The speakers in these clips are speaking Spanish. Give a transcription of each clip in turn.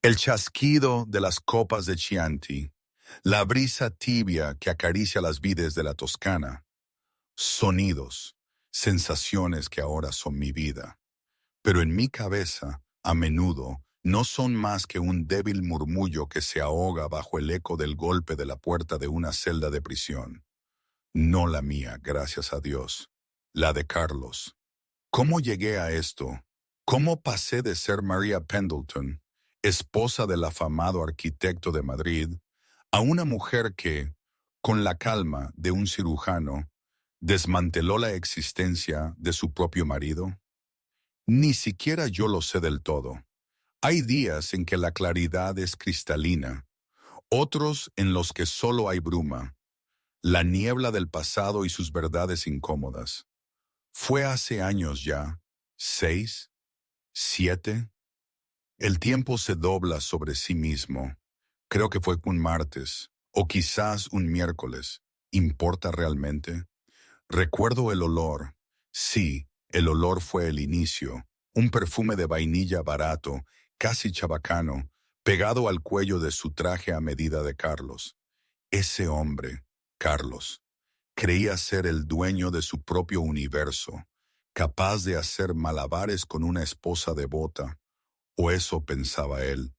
El chasquido de las copas de Chianti, la brisa tibia que acaricia las vides de la Toscana, sonidos, sensaciones que ahora son mi vida. Pero en mi cabeza, a menudo, no son más que un débil murmullo que se ahoga bajo el eco del golpe de la puerta de una celda de prisión. No la mía, gracias a Dios, la de Carlos. ¿Cómo llegué a esto? ¿Cómo pasé de ser Maria Pendleton, esposa del afamado arquitecto de Madrid, a una mujer que, con la calma de un cirujano, desmanteló la existencia de su propio marido? Ni siquiera yo lo sé del todo. Hay días en que la claridad es cristalina, otros en los que solo hay bruma, la niebla del pasado y sus verdades incómodas. Fue hace años ya, 6, 7. El tiempo se dobla sobre sí mismo. Creo que fue un martes, o quizás un miércoles. ¿Importa realmente? Recuerdo el olor. Sí, el olor fue el inicio. Un perfume de vainilla barato, casi chabacano, pegado al cuello de su traje a medida de Carlos. Ese hombre, Carlos, creía ser el dueño de su propio universo, capaz de hacer malabares con una esposa devota, o eso pensaba él.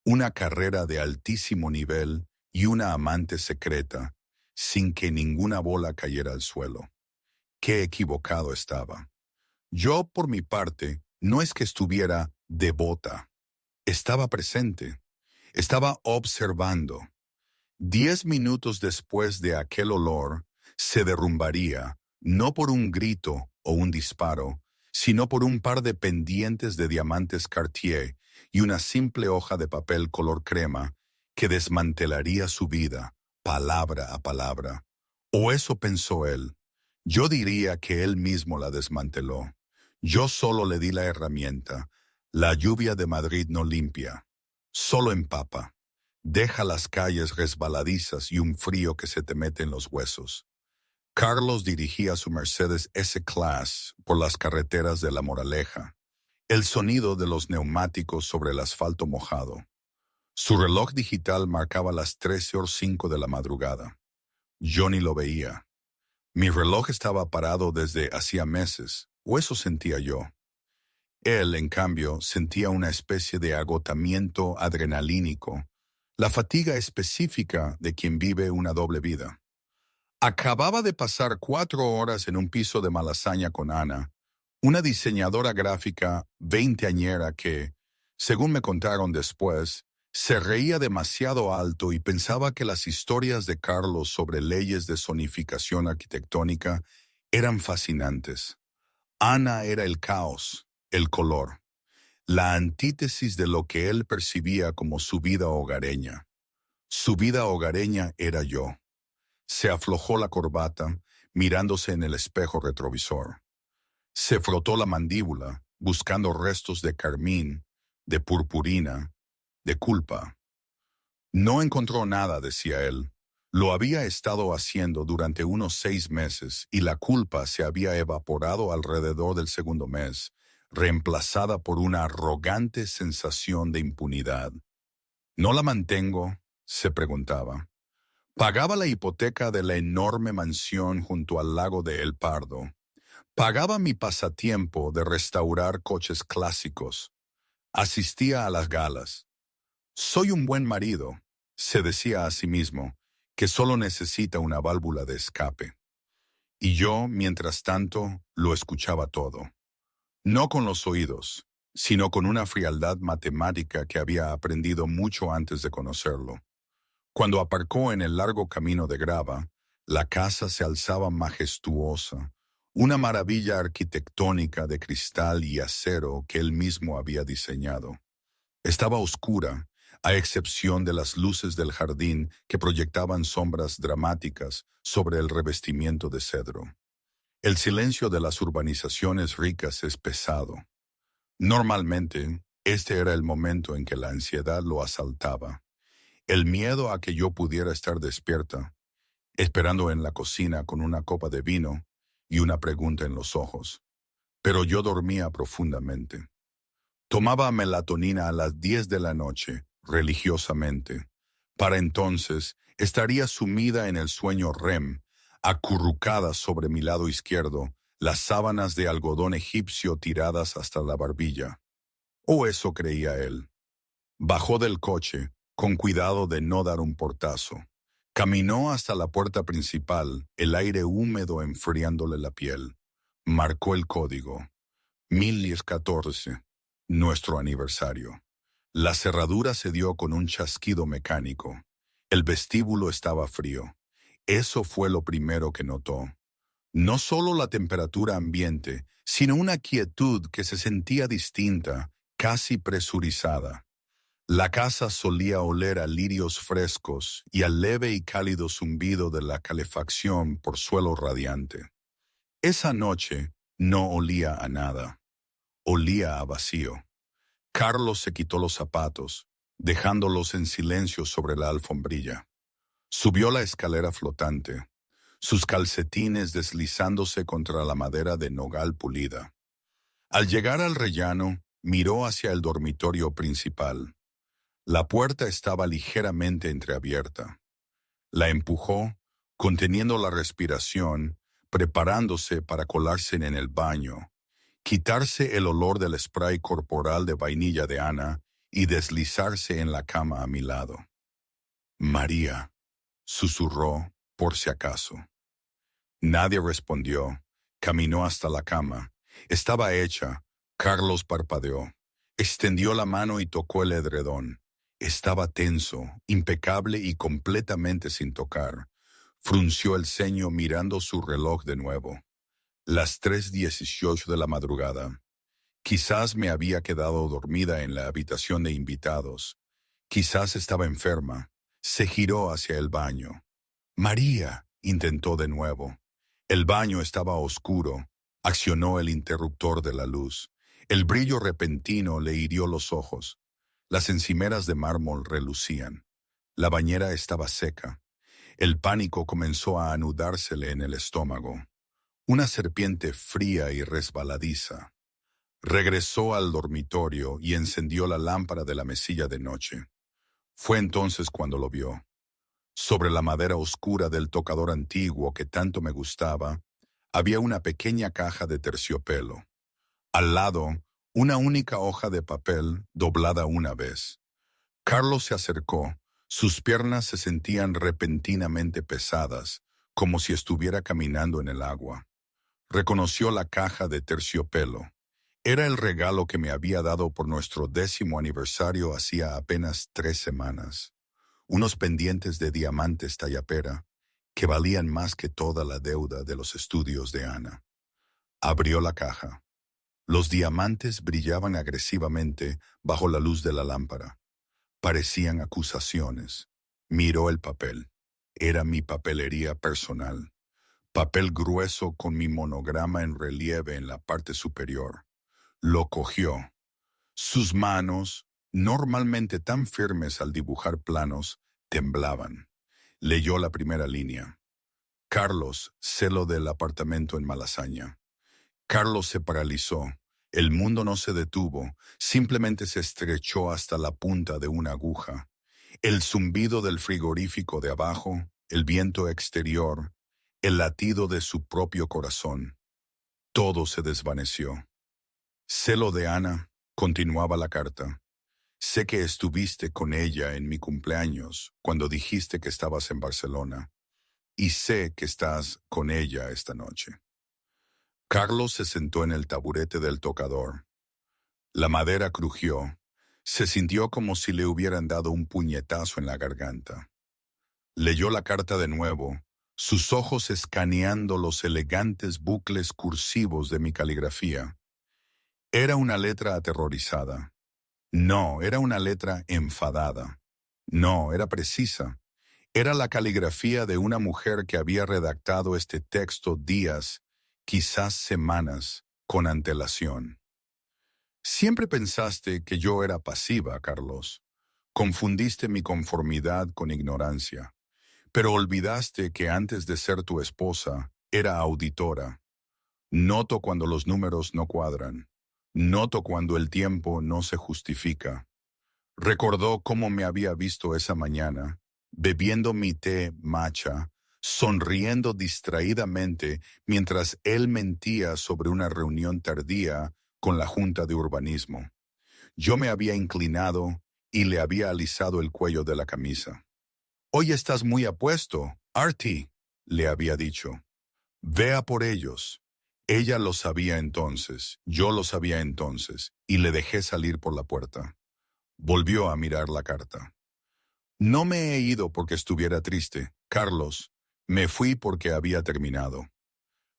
Una carrera de altísimo nivel y una amante secreta, sin que ninguna bola cayera al suelo. Qué equivocado estaba. Yo, por mi parte, no es que estuviera devota. Estaba presente. Estaba observando. 10 minutos después de aquel olor, se derrumbaría, no por un grito o un disparo, sino por un par de pendientes de diamantes Cartier y una simple hoja de papel color crema que desmantelaría su vida, palabra a palabra. O eso pensó él. Yo diría que él mismo la desmanteló. Yo solo le di la herramienta. La lluvia de Madrid no limpia, solo empapa. Deja las calles resbaladizas y un frío que se te mete en los huesos. Carlos dirigía su Mercedes S-Class por las carreteras de La Moraleja. El sonido de los neumáticos sobre el asfalto mojado. Su reloj digital marcaba las 13:05 de la madrugada. Yo ni lo veía. Mi reloj estaba parado desde hacía meses, o eso sentía yo. Él, en cambio, sentía una especie de agotamiento adrenalínico, la fatiga específica de quien vive una doble vida. Acababa de pasar 4 horas en un piso de Malasaña con Ana, una diseñadora gráfica veinteañera que, según me contaron después, se reía demasiado alto y pensaba que las historias de Carlos sobre leyes de zonificación arquitectónica eran fascinantes. Ana era el caos, el color, la antítesis de lo que él percibía como su vida hogareña. Su vida hogareña era yo. Se aflojó la corbata, mirándose en el espejo retrovisor. Se frotó la mandíbula, buscando restos de carmín, de purpurina, de culpa. No encontró nada, decía él. Lo había estado haciendo durante unos 6 meses y la culpa se había evaporado alrededor del segundo mes, reemplazada por una arrogante sensación de impunidad. ¿No la mantengo?, se preguntaba. Pagaba la hipoteca de la enorme mansión junto al lago de El Pardo. Pagaba mi pasatiempo de restaurar coches clásicos. Asistía a las galas. Soy un buen marido, se decía a sí mismo, que solo necesita una válvula de escape. Y yo, mientras tanto, lo escuchaba todo. No con los oídos, sino con una frialdad matemática que había aprendido mucho antes de conocerlo. Cuando aparcó en el largo camino de grava, la casa se alzaba majestuosa, una maravilla arquitectónica de cristal y acero que él mismo había diseñado. Estaba oscura, a excepción de las luces del jardín que proyectaban sombras dramáticas sobre el revestimiento de cedro. El silencio de las urbanizaciones ricas es pesado. Normalmente, este era el momento en que la ansiedad lo asaltaba. El miedo a que yo pudiera estar despierta, esperando en la cocina con una copa de vino y una pregunta en los ojos. Pero yo dormía profundamente. Tomaba melatonina a las 10 de la noche, religiosamente. Para entonces, estaría sumida en el sueño REM, acurrucada sobre mi lado izquierdo, las sábanas de algodón egipcio tiradas hasta la barbilla. O eso creía él. Bajó del coche, con cuidado de no dar un portazo. Caminó hasta la puerta principal, el aire húmedo enfriándole la piel. Marcó el código. 1014, nuestro aniversario. La cerradura se dio con un chasquido mecánico. El vestíbulo estaba frío. Eso fue lo primero que notó. No solo la temperatura ambiente, sino una quietud que se sentía distinta, casi presurizada. La casa solía oler a lirios frescos y al leve y cálido zumbido de la calefacción por suelo radiante. Esa noche no olía a nada. Olía a vacío. Carlos se quitó los zapatos, dejándolos en silencio sobre la alfombrilla. Subió la escalera flotante, sus calcetines deslizándose contra la madera de nogal pulida. Al llegar al rellano, miró hacia el dormitorio principal. La puerta estaba ligeramente entreabierta. La empujó, conteniendo la respiración, preparándose para colarse en el baño, quitarse el olor del spray corporal de vainilla de Ana y deslizarse en la cama a mi lado. María, susurró, por si acaso. Nadie respondió. Caminó hasta la cama. Estaba hecha. Carlos parpadeó. Extendió la mano y tocó el edredón. Estaba tenso, impecable y completamente sin tocar. Frunció el ceño mirando su reloj de nuevo. Las 3:18 de la madrugada. Quizás me había quedado dormida en la habitación de invitados. Quizás estaba enferma. Se giró hacia el baño. María, intentó de nuevo. El baño estaba oscuro. Accionó el interruptor de la luz. El brillo repentino le hirió los ojos. Las encimeras de mármol relucían. La bañera estaba seca. El pánico comenzó a anudársele en el estómago. Una serpiente fría y resbaladiza. Regresó al dormitorio y encendió la lámpara de la mesilla de noche. Fue entonces cuando lo vio. Sobre la madera oscura del tocador antiguo que tanto me gustaba, había una pequeña caja de terciopelo. Al lado, una única hoja de papel doblada una vez. Carlos se acercó. Sus piernas se sentían repentinamente pesadas, como si estuviera caminando en el agua. Reconoció la caja de terciopelo. Era el regalo que me había dado por nuestro 10º aniversario hacía apenas 3 semanas. Unos pendientes de diamantes tallapera que valían más que toda la deuda de los estudios de Ana. Abrió la caja. Los diamantes brillaban agresivamente bajo la luz de la lámpara. Parecían acusaciones. Miró el papel. Era mi papelería personal. Papel grueso con mi monograma en relieve en la parte superior. Lo cogió. Sus manos, normalmente tan firmes al dibujar planos, temblaban. Leyó la primera línea. Carlos, celo del apartamento en Malasaña. Carlos se paralizó. El mundo no se detuvo, simplemente se estrechó hasta la punta de una aguja. El zumbido del frigorífico de abajo, el viento exterior, el latido de su propio corazón. Todo se desvaneció. Celo de Ana, continuaba la carta. Sé que estuviste con ella en mi cumpleaños, cuando dijiste que estabas en Barcelona, y sé que estás con ella esta noche. Carlos se sentó en el taburete del tocador. La madera crujió. Se sintió como si le hubieran dado un puñetazo en la garganta. Leyó la carta de nuevo, sus ojos escaneando los elegantes bucles cursivos de mi caligrafía. Era una letra aterrorizada. No, era una letra enfadada. No, era precisa. Era la caligrafía de una mujer que había redactado este texto días, quizás semanas, con antelación. Siempre pensaste que yo era pasiva, Carlos. Confundiste mi conformidad con ignorancia. Pero olvidaste que antes de ser tu esposa, era auditora. Noto cuando los números no cuadran. Noto cuando el tiempo no se justifica. Recordó cómo me había visto esa mañana, bebiendo mi té matcha, sonriendo distraídamente mientras él mentía sobre una reunión tardía con la Junta de Urbanismo. Yo me había inclinado y le había alisado el cuello de la camisa. «Hoy estás muy apuesto, Artie», le había dicho. «Vea por ellos». Ella lo sabía entonces, yo lo sabía entonces, y le dejé salir por la puerta. Volvió a mirar la carta. «No me he ido porque estuviera triste, Carlos. Me fui porque había terminado.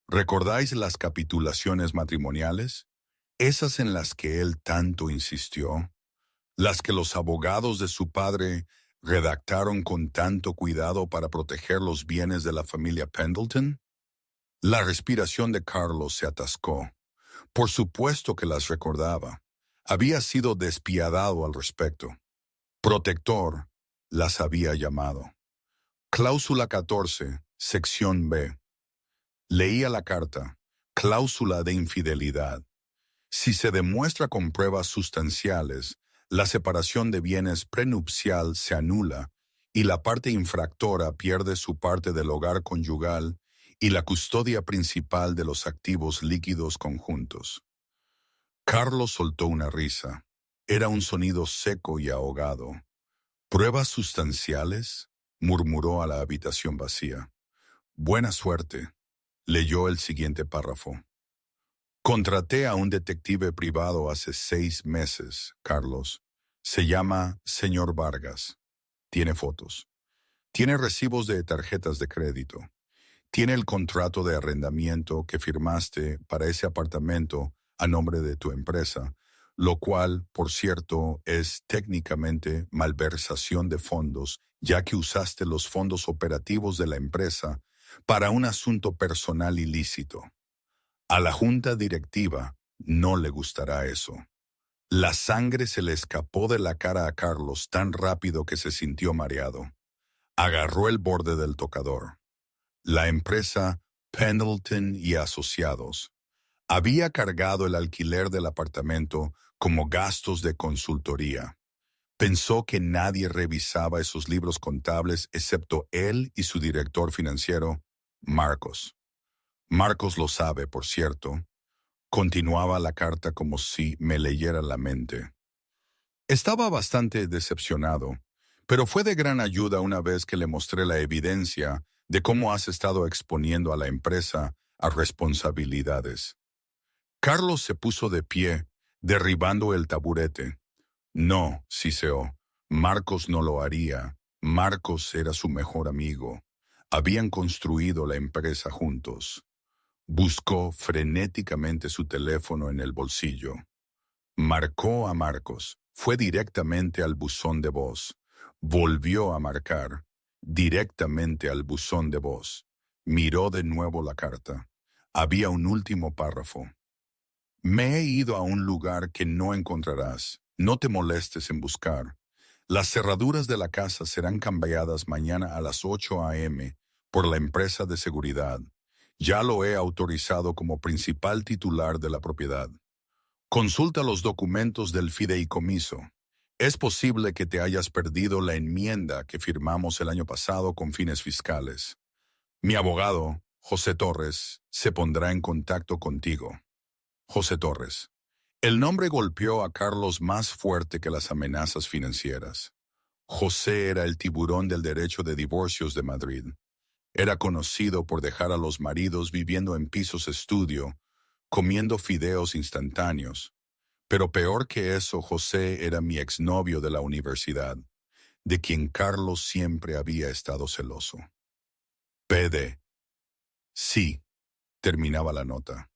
¿Recordáis las capitulaciones matrimoniales? Esas en las que él tanto insistió. Las que los abogados de su padre redactaron con tanto cuidado para proteger los bienes de la familia Pendleton». La respiración de Carlos se atascó. Por supuesto que las recordaba. Había sido despiadado al respecto. Protector las había llamado. Cláusula 14, sección B. Leía la carta. Cláusula de infidelidad. Si se demuestra con pruebas sustanciales, la separación de bienes prenupcial se anula y la parte infractora pierde su parte del hogar conyugal y la custodia principal de los activos líquidos conjuntos. Carlos soltó una risa. Era un sonido seco y ahogado. «¿Pruebas sustanciales?», murmuró a la habitación vacía. «Buena suerte». Leyó el siguiente párrafo. «Contraté a un detective privado hace 6 meses, Carlos. Se llama señor Vargas. Tiene fotos. Tiene recibos de tarjetas de crédito. Tiene el contrato de arrendamiento que firmaste para ese apartamento a nombre de tu empresa, lo cual, por cierto, es técnicamente malversación de fondos, ya que usaste los fondos operativos de la empresa para un asunto personal ilícito. A la junta directiva no le gustará eso». La sangre se le escapó de la cara a Carlos tan rápido que se sintió mareado. Agarró el borde del tocador. La empresa Pendleton y Asociados había cargado el alquiler del apartamento como gastos de consultoría. Pensó que nadie revisaba esos libros contables excepto él y su director financiero, Marcos. Marcos lo sabe, por cierto. Continuaba la carta como si me leyera la mente. Estaba bastante decepcionado, pero fue de gran ayuda una vez que le mostré la evidencia de cómo has estado exponiendo a la empresa a responsabilidades. Carlos se puso de pie, derribando el taburete. «No», siseó, «Marcos no lo haría. Marcos era su mejor amigo. Habían construido la empresa juntos». Buscó frenéticamente su teléfono en el bolsillo. Marcó a Marcos. Fue directamente al buzón de voz. Volvió a marcar. Directamente al buzón de voz. Miró de nuevo la carta. Había un último párrafo. «Me he ido a un lugar que no encontrarás. No te molestes en buscar. Las cerraduras de la casa serán cambiadas mañana a las 8 a.m. por la empresa de seguridad. Ya lo he autorizado como principal titular de la propiedad. Consulta los documentos del fideicomiso. Es posible que te hayas perdido la enmienda que firmamos el año pasado con fines fiscales. Mi abogado, José Torres, se pondrá en contacto contigo». José Torres. El nombre golpeó a Carlos más fuerte que las amenazas financieras. José era el tiburón del derecho de divorcios de Madrid. Era conocido por dejar a los maridos viviendo en pisos estudio, comiendo fideos instantáneos. Pero peor que eso, José era mi exnovio de la universidad, de quien Carlos siempre había estado celoso. PD. Sí, terminaba la nota.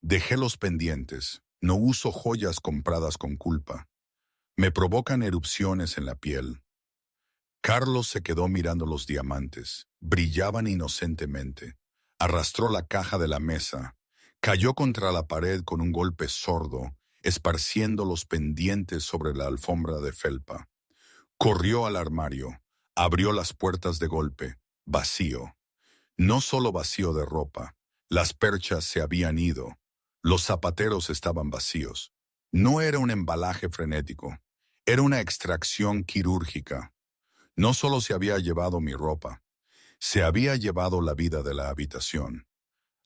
Dejé los pendientes. No uso joyas compradas con culpa. Me provocan erupciones en la piel. Carlos se quedó mirando los diamantes. Brillaban inocentemente. Arrastró la caja de la mesa. Cayó contra la pared con un golpe sordo, esparciendo los pendientes sobre la alfombra de felpa. Corrió al armario. Abrió las puertas de golpe. Vacío. No solo vacío de ropa. Las perchas se habían ido. Los zapateros estaban vacíos. No era un embalaje frenético, era una extracción quirúrgica. No solo se había llevado mi ropa, se había llevado la vida de la habitación.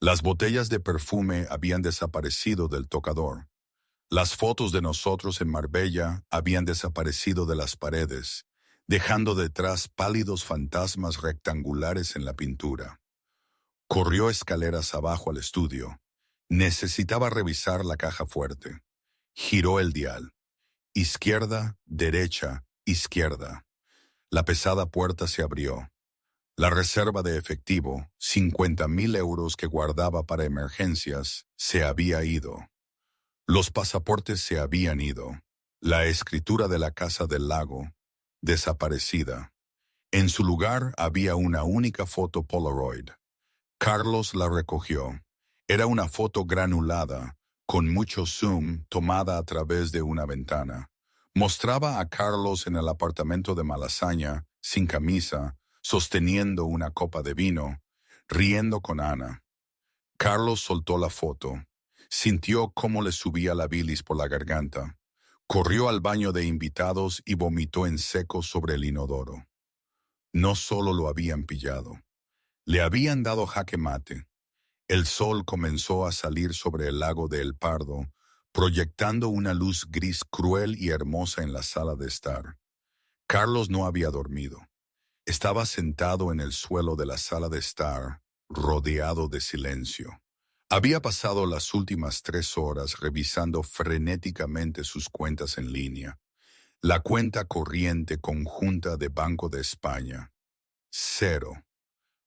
Las botellas de perfume habían desaparecido del tocador. Las fotos de nosotros en Marbella habían desaparecido de las paredes, dejando detrás pálidos fantasmas rectangulares en la pintura. Corrió escaleras abajo al estudio. Necesitaba revisar la caja fuerte. Giró el dial. Izquierda, derecha, izquierda. La pesada puerta se abrió. La reserva de efectivo, 50.000 euros que guardaba para emergencias, se había ido. Los pasaportes se habían ido. La escritura de la Casa del Lago, desaparecida. En su lugar había una única foto Polaroid. Carlos la recogió. Era una foto granulada, con mucho zoom, tomada a través de una ventana. Mostraba a Carlos en el apartamento de Malasaña, sin camisa, sosteniendo una copa de vino, riendo con Ana. Carlos soltó la foto. Sintió cómo le subía la bilis por la garganta. Corrió al baño de invitados y vomitó en seco sobre el inodoro. No solo lo habían pillado. Le habían dado jaque mate. El sol comenzó a salir sobre el lago de El Pardo, proyectando una luz gris cruel y hermosa en la sala de estar. Carlos no había dormido. Estaba sentado en el suelo de la sala de estar, rodeado de silencio. Había pasado las últimas 3 horas revisando frenéticamente sus cuentas en línea. La cuenta corriente conjunta de Banco de España, 0.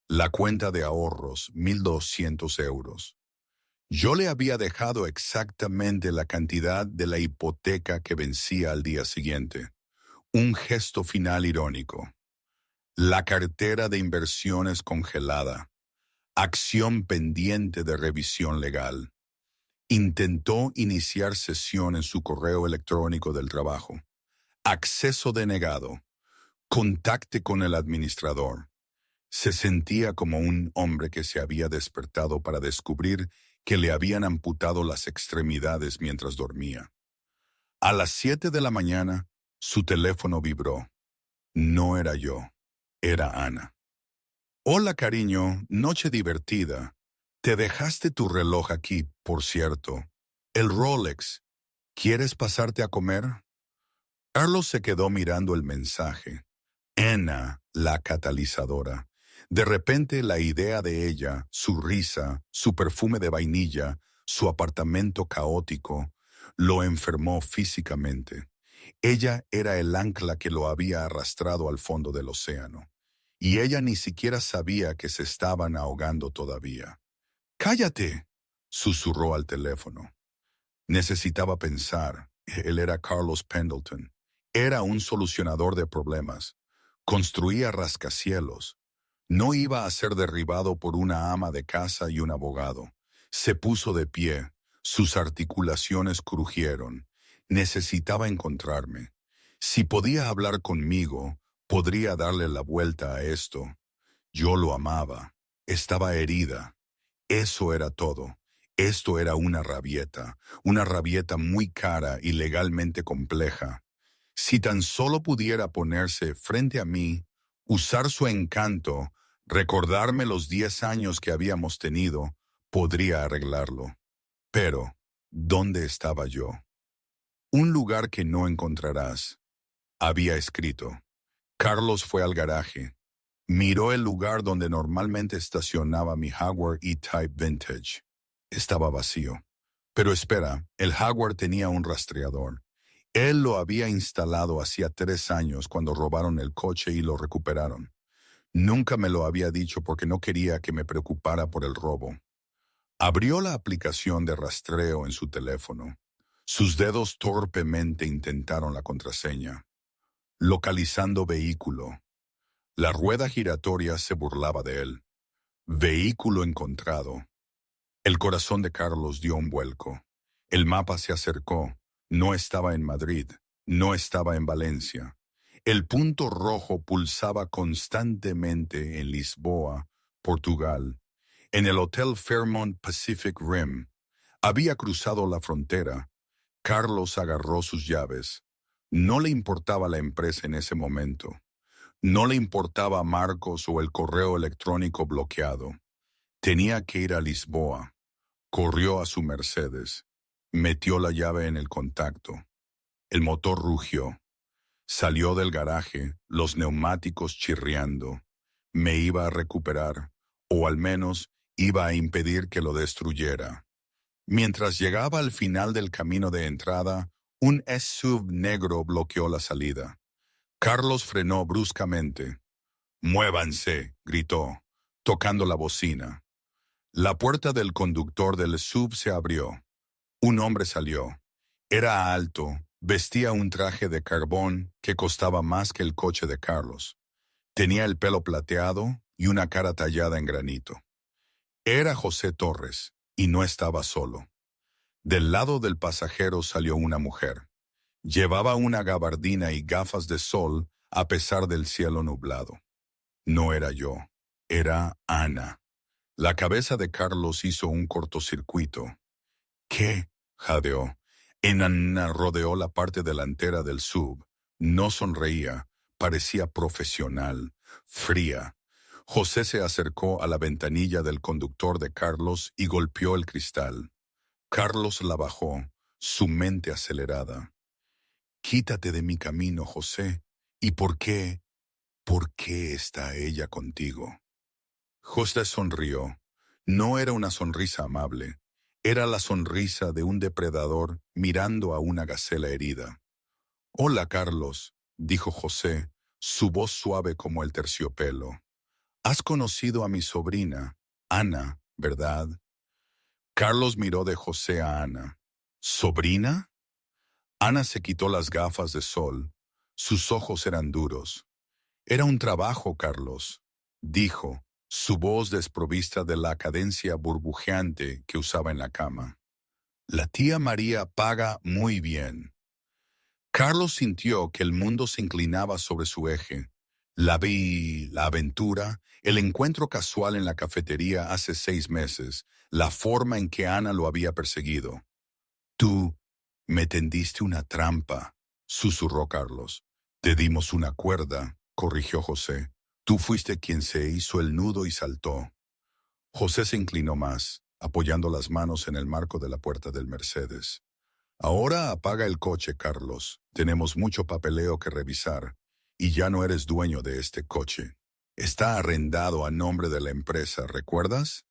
La cuenta de ahorros, 1.200 euros. Yo le había dejado exactamente la cantidad de la hipoteca que vencía al día siguiente. Un gesto final irónico. La cartera de inversiones congelada. Acción pendiente de revisión legal. Intentó iniciar sesión en su correo electrónico del trabajo. Acceso denegado. Contacte con el administrador. Se sentía como un hombre que se había despertado para descubrir que le habían amputado las extremidades mientras dormía. A las 7 de la mañana, su teléfono vibró. No era yo, era Ana. Hola, cariño, noche divertida. Te dejaste tu reloj aquí, por cierto. El Rolex. ¿Quieres pasarte a comer? Carlos se quedó mirando el mensaje. Ana, la catalizadora. De repente la idea de ella, su risa, su perfume de vainilla, su apartamento caótico, lo enfermó físicamente. Ella era el ancla que lo había arrastrado al fondo del océano. Y ella ni siquiera sabía que se estaban ahogando todavía. «¡Cállate!», susurró al teléfono. Necesitaba pensar. Él era Carlos Pendleton. Era un solucionador de problemas. Construía rascacielos. No iba a ser derribado por una ama de casa y un abogado. Se puso de pie. Sus articulaciones crujieron. Necesitaba encontrarme. Si podía hablar conmigo, podría darle la vuelta a esto. Yo lo amaba. Estaba herida. Eso era todo. Esto era una rabieta muy cara y legalmente compleja. Si tan solo pudiera ponerse frente a mí, usar su encanto, recordarme los 10 años que habíamos tenido, podría arreglarlo. Pero, ¿dónde estaba yo? Un lugar que no encontrarás, había escrito. Carlos fue al garaje. Miró el lugar donde normalmente estacionaba mi Jaguar E-Type Vintage. Estaba vacío. Pero espera, el Jaguar tenía un rastreador. Él lo había instalado hacía 3 años cuando robaron el coche y lo recuperaron. Nunca me lo había dicho porque no quería que me preocupara por el robo. Abrió la aplicación de rastreo en su teléfono. Sus dedos torpemente intentaron la contraseña. Localizando vehículo. La rueda giratoria se burlaba de él. Vehículo encontrado. El corazón de Carlos dio un vuelco. El mapa se acercó. No estaba en Madrid. No estaba en Valencia. El punto rojo pulsaba constantemente en Lisboa, Portugal. En el Hotel Fairmont Pacific Rim. Había cruzado la frontera. Carlos agarró sus llaves. No le importaba la empresa en ese momento. No le importaba Marcos o el correo electrónico bloqueado. Tenía que ir a Lisboa. Corrió a su Mercedes. Metió la llave en el contacto. El motor rugió. Salió del garaje, los neumáticos chirriando. Me iba a recuperar, o al menos iba a impedir que lo destruyera. Mientras llegaba al final del camino de entrada, un SUV negro bloqueó la salida. Carlos frenó bruscamente. «Muévanse», gritó, tocando la bocina. La puerta del conductor del SUV se abrió. Un hombre salió. Era alto, vestía un traje de carbón que costaba más que el coche de Carlos. Tenía el pelo plateado y una cara tallada en granito. Era José Torres, y no estaba solo. Del lado del pasajero salió una mujer. Llevaba una gabardina y gafas de sol a pesar del cielo nublado. No era yo, era Ana. La cabeza de Carlos hizo un cortocircuito. «¿Qué?», jadeó. Ana rodeó la parte delantera del SUV. No sonreía, parecía profesional, fría. José se acercó a la ventanilla del conductor de Carlos y golpeó el cristal. Carlos la bajó, su mente acelerada. «Quítate de mi camino, José. ¿Y por qué? ¿Por qué está ella contigo?». José sonrió. No era una sonrisa amable. Era la sonrisa de un depredador mirando a una gacela herida. «Hola, Carlos», dijo José, su voz suave como el terciopelo. «Has conocido a mi sobrina, Ana, ¿verdad?». Carlos miró de José a Ana. «¿Sobrina?». Ana se quitó las gafas de sol. Sus ojos eran duros. «Era un trabajo, Carlos», dijo, su voz desprovista de la cadencia burbujeante que usaba en la cama. «La tía María paga muy bien». Carlos sintió que el mundo se inclinaba sobre su eje. La aventura, el encuentro casual en la cafetería hace 6 meses, la forma en que Ana lo había perseguido. «Tú me tendiste una trampa», susurró Carlos. «Te dimos una cuerda», corrigió José. «Tú fuiste quien se hizo el nudo y saltó». José se inclinó más, apoyando las manos en el marco de la puerta del Mercedes. «Ahora apaga el coche, Carlos. Tenemos mucho papeleo que revisar. Y ya no eres dueño de este coche. Está arrendado a nombre de la empresa, ¿recuerdas?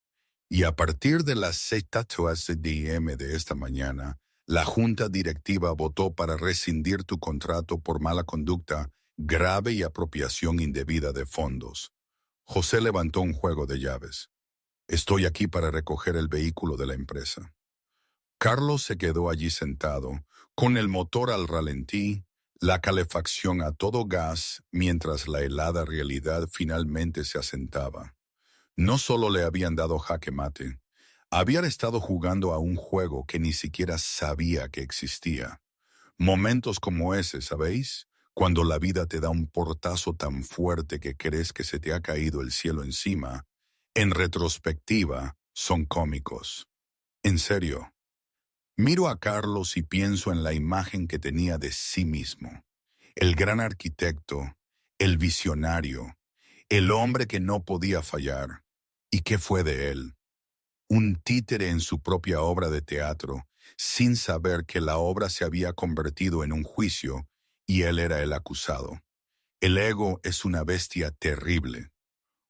Y a partir de las 6:30 AM de esta mañana, la junta directiva votó para rescindir tu contrato por mala conducta grave y apropiación indebida de fondos». José levantó un juego de llaves. «Estoy aquí para recoger el vehículo de la empresa». Carlos se quedó allí sentado, con el motor al ralentí, la calefacción a todo gas, mientras la helada realidad finalmente se asentaba. No solo le habían dado jaque mate, habían estado jugando a un juego que ni siquiera sabía que existía. Momentos como ese, ¿sabéis? Cuando la vida te da un portazo tan fuerte que crees que se te ha caído el cielo encima, en retrospectiva, son cómicos. En serio. Miro a Carlos y pienso en la imagen que tenía de sí mismo. El gran arquitecto, el visionario, el hombre que no podía fallar. ¿Y qué fue de él? Un títere en su propia obra de teatro, sin saber que la obra se había convertido en un juicio y él era el acusado. El ego es una bestia terrible,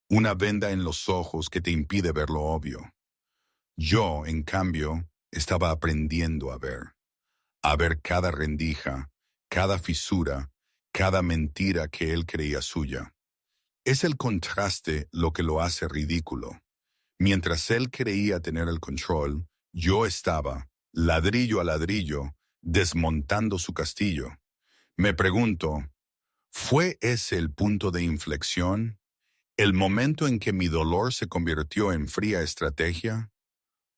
una venda en los ojos que te impide ver lo obvio. Yo, en cambio, estaba aprendiendo a ver cada rendija, cada fisura, cada mentira que él creía suya. Es el contraste lo que lo hace ridículo. Mientras él creía tener el control, yo estaba, ladrillo a ladrillo, desmontando su castillo. Me pregunto, ¿fue ese el punto de inflexión? ¿El momento en que mi dolor se convirtió en fría estrategia?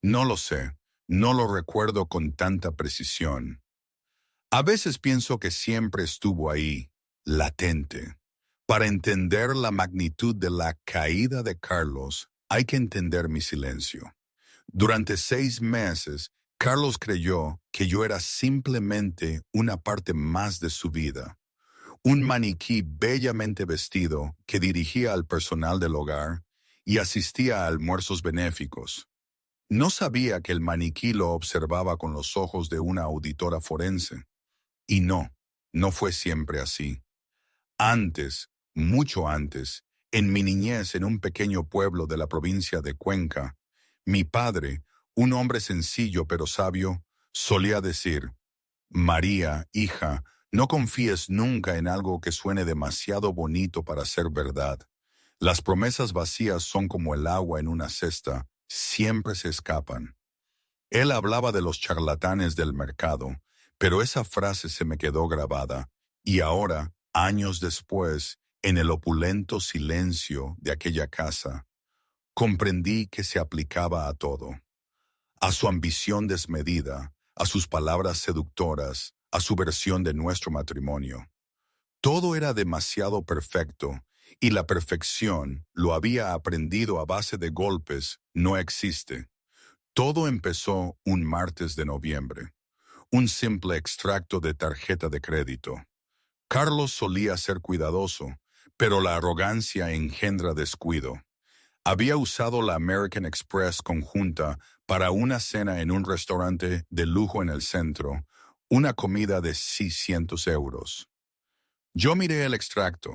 No lo sé, no lo recuerdo con tanta precisión. A veces pienso que siempre estuvo ahí, latente. Para entender la magnitud de la caída de Carlos, hay que entender mi silencio. Durante 6 meses Carlos creyó que yo era simplemente una parte más de su vida, un maniquí bellamente vestido que dirigía al personal del hogar y asistía a almuerzos benéficos. No sabía que el maniquí lo observaba con los ojos de una auditora forense. Y no, no fue siempre así. Antes, mucho antes, en mi niñez en un pequeño pueblo de la provincia de Cuenca, mi padre, un hombre sencillo pero sabio, solía decir: María, hija, no confíes nunca en algo que suene demasiado bonito para ser verdad. Las promesas vacías son como el agua en una cesta, siempre se escapan. Él hablaba de los charlatanes del mercado, pero esa frase se me quedó grabada, y ahora, años después, en el opulento silencio de aquella casa, comprendí que se aplicaba a todo, a su ambición desmedida, a sus palabras seductoras, a su versión de nuestro matrimonio. Todo era demasiado perfecto, y la perfección, lo había aprendido a base de golpes, no existe. Todo empezó un martes de noviembre, un simple extracto de tarjeta de crédito. Carlos solía ser cuidadoso, pero la arrogancia engendra descuido. Había usado la American Express conjunta para una cena en un restaurante de lujo en el centro, una comida de 600 euros. Yo miré el extracto.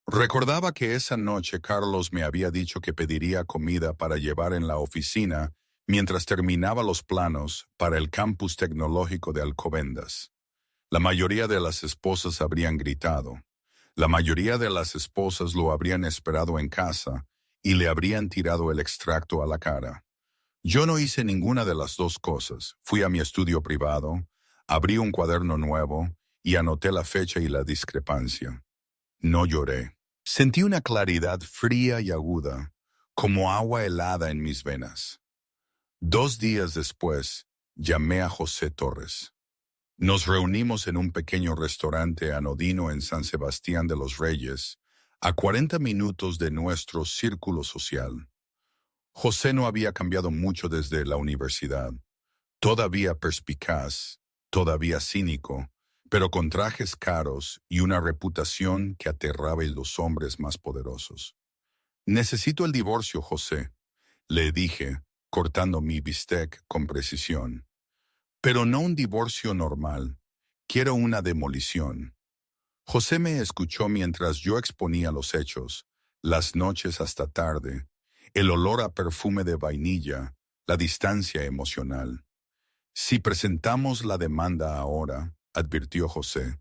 Recordaba que esa noche Carlos me había dicho que pediría comida para llevar en la oficina mientras terminaba los planos para el campus tecnológico de Alcobendas. La mayoría de las esposas habrían gritado. La mayoría de las esposas lo habrían esperado en casa y le habrían tirado el extracto a la cara. Yo no hice ninguna de las dos cosas. Fui a mi estudio privado, abrí un cuaderno nuevo y anoté la fecha y la discrepancia. No lloré. Sentí una claridad fría y aguda, como agua helada en mis venas. 2 días después, llamé a José Torres. Nos reunimos en un pequeño restaurante anodino en San Sebastián de los Reyes, a 40 minutos de nuestro círculo social. José no había cambiado mucho desde la universidad, todavía perspicaz, todavía cínico, pero con trajes caros y una reputación que aterraba a los hombres más poderosos. Necesito el divorcio, José, le dije, cortando mi bistec con precisión. Pero no un divorcio normal, quiero una demolición. José me escuchó mientras yo exponía los hechos, las noches hasta tarde, el olor a perfume de vainilla, la distancia emocional. Si presentamos la demanda ahora, advirtió José,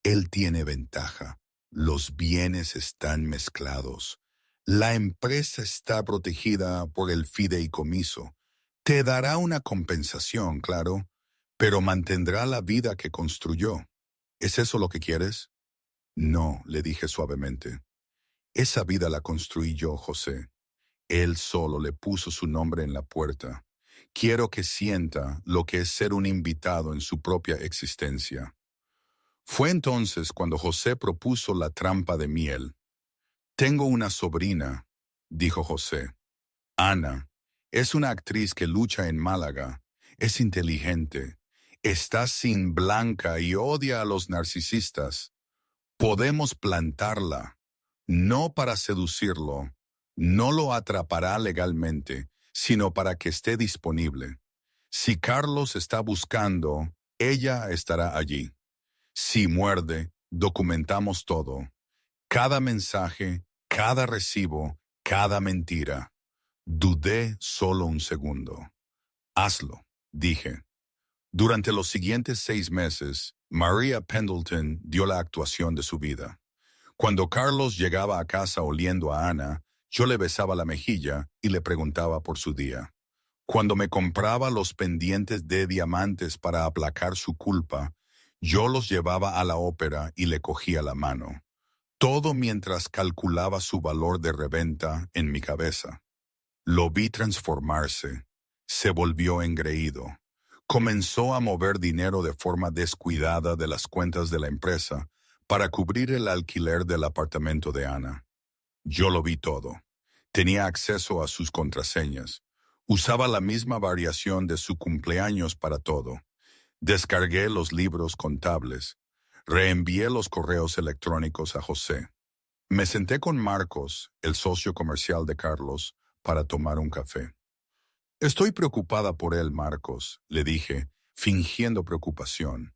él tiene ventaja. Los bienes están mezclados. La empresa está protegida por el fideicomiso. Te dará una compensación, claro, pero mantendrá la vida que construyó. ¿Es eso lo que quieres? No, le dije suavemente. Esa vida la construí yo, José. Él solo le puso su nombre en la puerta. Quiero que sienta lo que es ser un invitado en su propia existencia. Fue entonces cuando José propuso la trampa de miel. Tengo una sobrina, dijo José. Ana. Es una actriz que lucha en Málaga. Es inteligente. Está sin blanca y odia a los narcisistas. Podemos plantarla. No para seducirlo. No lo atrapará legalmente, sino para que esté disponible. Si Carlos está buscando, ella estará allí. Si muerde, documentamos todo. Cada mensaje, cada recibo, cada mentira. Dudé solo un segundo. Hazlo, dije. Durante los siguientes 6 meses, Maria Pendleton dio la actuación de su vida. Cuando Carlos llegaba a casa oliendo a Ana, yo le besaba la mejilla y le preguntaba por su día. Cuando me compraba los pendientes de diamantes para aplacar su culpa, yo los llevaba a la ópera y le cogía la mano. Todo mientras calculaba su valor de reventa en mi cabeza. Lo vi transformarse. Se volvió engreído. Comenzó a mover dinero de forma descuidada de las cuentas de la empresa para cubrir el alquiler del apartamento de Ana. Yo lo vi todo. Tenía acceso a sus contraseñas. Usaba la misma variación de su cumpleaños para todo. Descargué los libros contables. Reenvié los correos electrónicos a José. Me senté con Marcos, el socio comercial de Carlos, para tomar un café. Estoy preocupada por él, Marcos, le dije, fingiendo preocupación.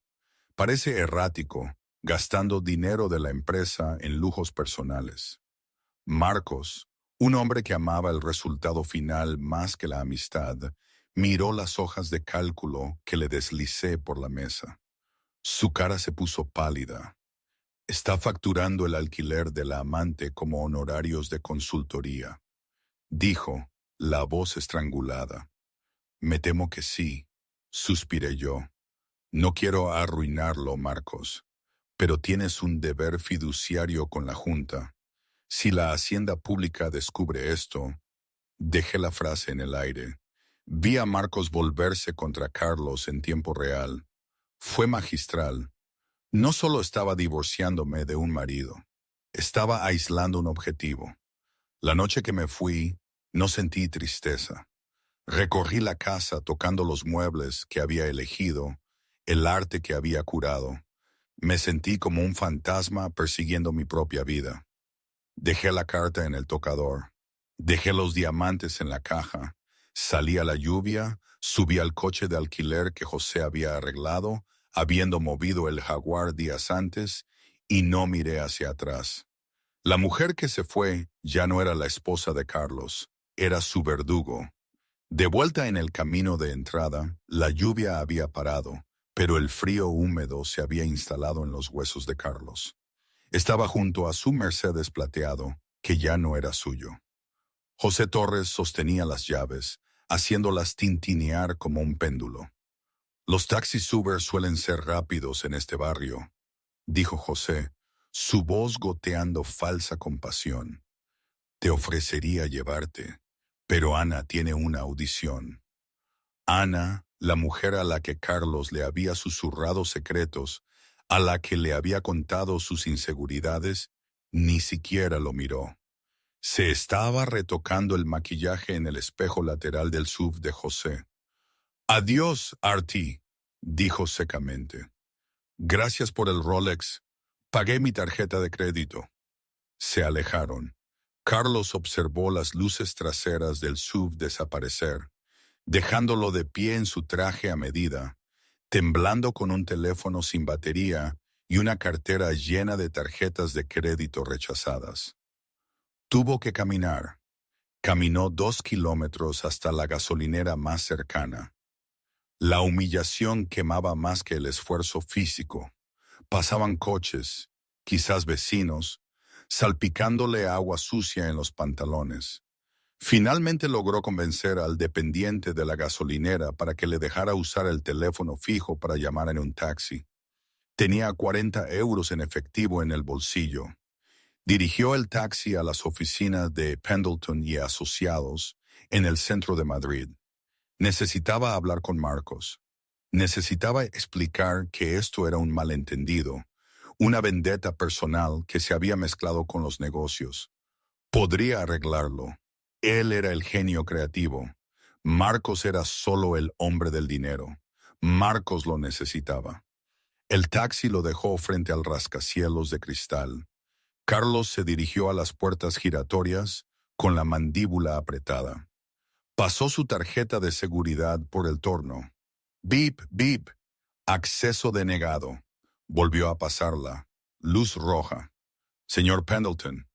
Parece errático, gastando dinero de la empresa en lujos personales. Marcos, un hombre que amaba el resultado final más que la amistad, miró las hojas de cálculo que le deslicé por la mesa. Su cara se puso pálida. Está facturando el alquiler de la amante como honorarios de consultoría, dijo, la voz estrangulada. Me temo que sí, suspiré yo. No quiero arruinarlo, Marcos, pero tienes un deber fiduciario con la Junta. Si la Hacienda Pública descubre esto, dejé la frase en el aire. Vi a Marcos volverse contra Carlos en tiempo real. Fue magistral. No solo estaba divorciándome de un marido, estaba aislando un objetivo. La noche que me fui, no sentí tristeza. Recorrí la casa tocando los muebles que había elegido, el arte que había curado. Me sentí como un fantasma persiguiendo mi propia vida. Dejé la carta en el tocador. Dejé los diamantes en la caja. Salí a la lluvia, subí al coche de alquiler que José había arreglado, habiendo movido el Jaguar días antes, y no miré hacia atrás. La mujer que se fue ya no era la esposa de Carlos, era su verdugo. De vuelta en el camino de entrada, la lluvia había parado, pero el frío húmedo se había instalado en los huesos de Carlos. Estaba junto a su Mercedes plateado, que ya no era suyo. José Torres sostenía las llaves, haciéndolas tintinear como un péndulo. Los taxis Uber suelen ser rápidos en este barrio, dijo José, su voz goteando falsa compasión. Te ofrecería llevarte, pero Ana tiene una audición. Ana, la mujer a la que Carlos le había susurrado secretos, a la que le había contado sus inseguridades, ni siquiera lo miró. Se estaba retocando el maquillaje en el espejo lateral del SUV de José. Adiós, Artie, dijo secamente. Gracias por el Rolex. Pagué mi tarjeta de crédito. Se alejaron. Carlos observó las luces traseras del SUV desaparecer, dejándolo de pie en su traje a medida, temblando con un teléfono sin batería y una cartera llena de tarjetas de crédito rechazadas. Tuvo que caminar. Caminó 2 kilómetros hasta la gasolinera más cercana. La humillación quemaba más que el esfuerzo físico. Pasaban coches, quizás vecinos, salpicándole agua sucia en los pantalones. Finalmente logró convencer al dependiente de la gasolinera para que le dejara usar el teléfono fijo para llamar en un taxi. Tenía 40 euros en efectivo en el bolsillo. Dirigió el taxi a las oficinas de Pendleton y Asociados en el centro de Madrid. Necesitaba hablar con Marcos. Necesitaba explicar que esto era un malentendido, una vendetta personal que se había mezclado con los negocios. Podría arreglarlo. Él era el genio creativo. Marcos era solo el hombre del dinero. Marcos lo necesitaba. El taxi lo dejó frente al rascacielos de cristal. Carlos se dirigió a las puertas giratorias con la mandíbula apretada. Pasó su tarjeta de seguridad por el torno. Bip, bip. Acceso denegado. Volvió a pasarla. Luz roja. Señor Pendleton.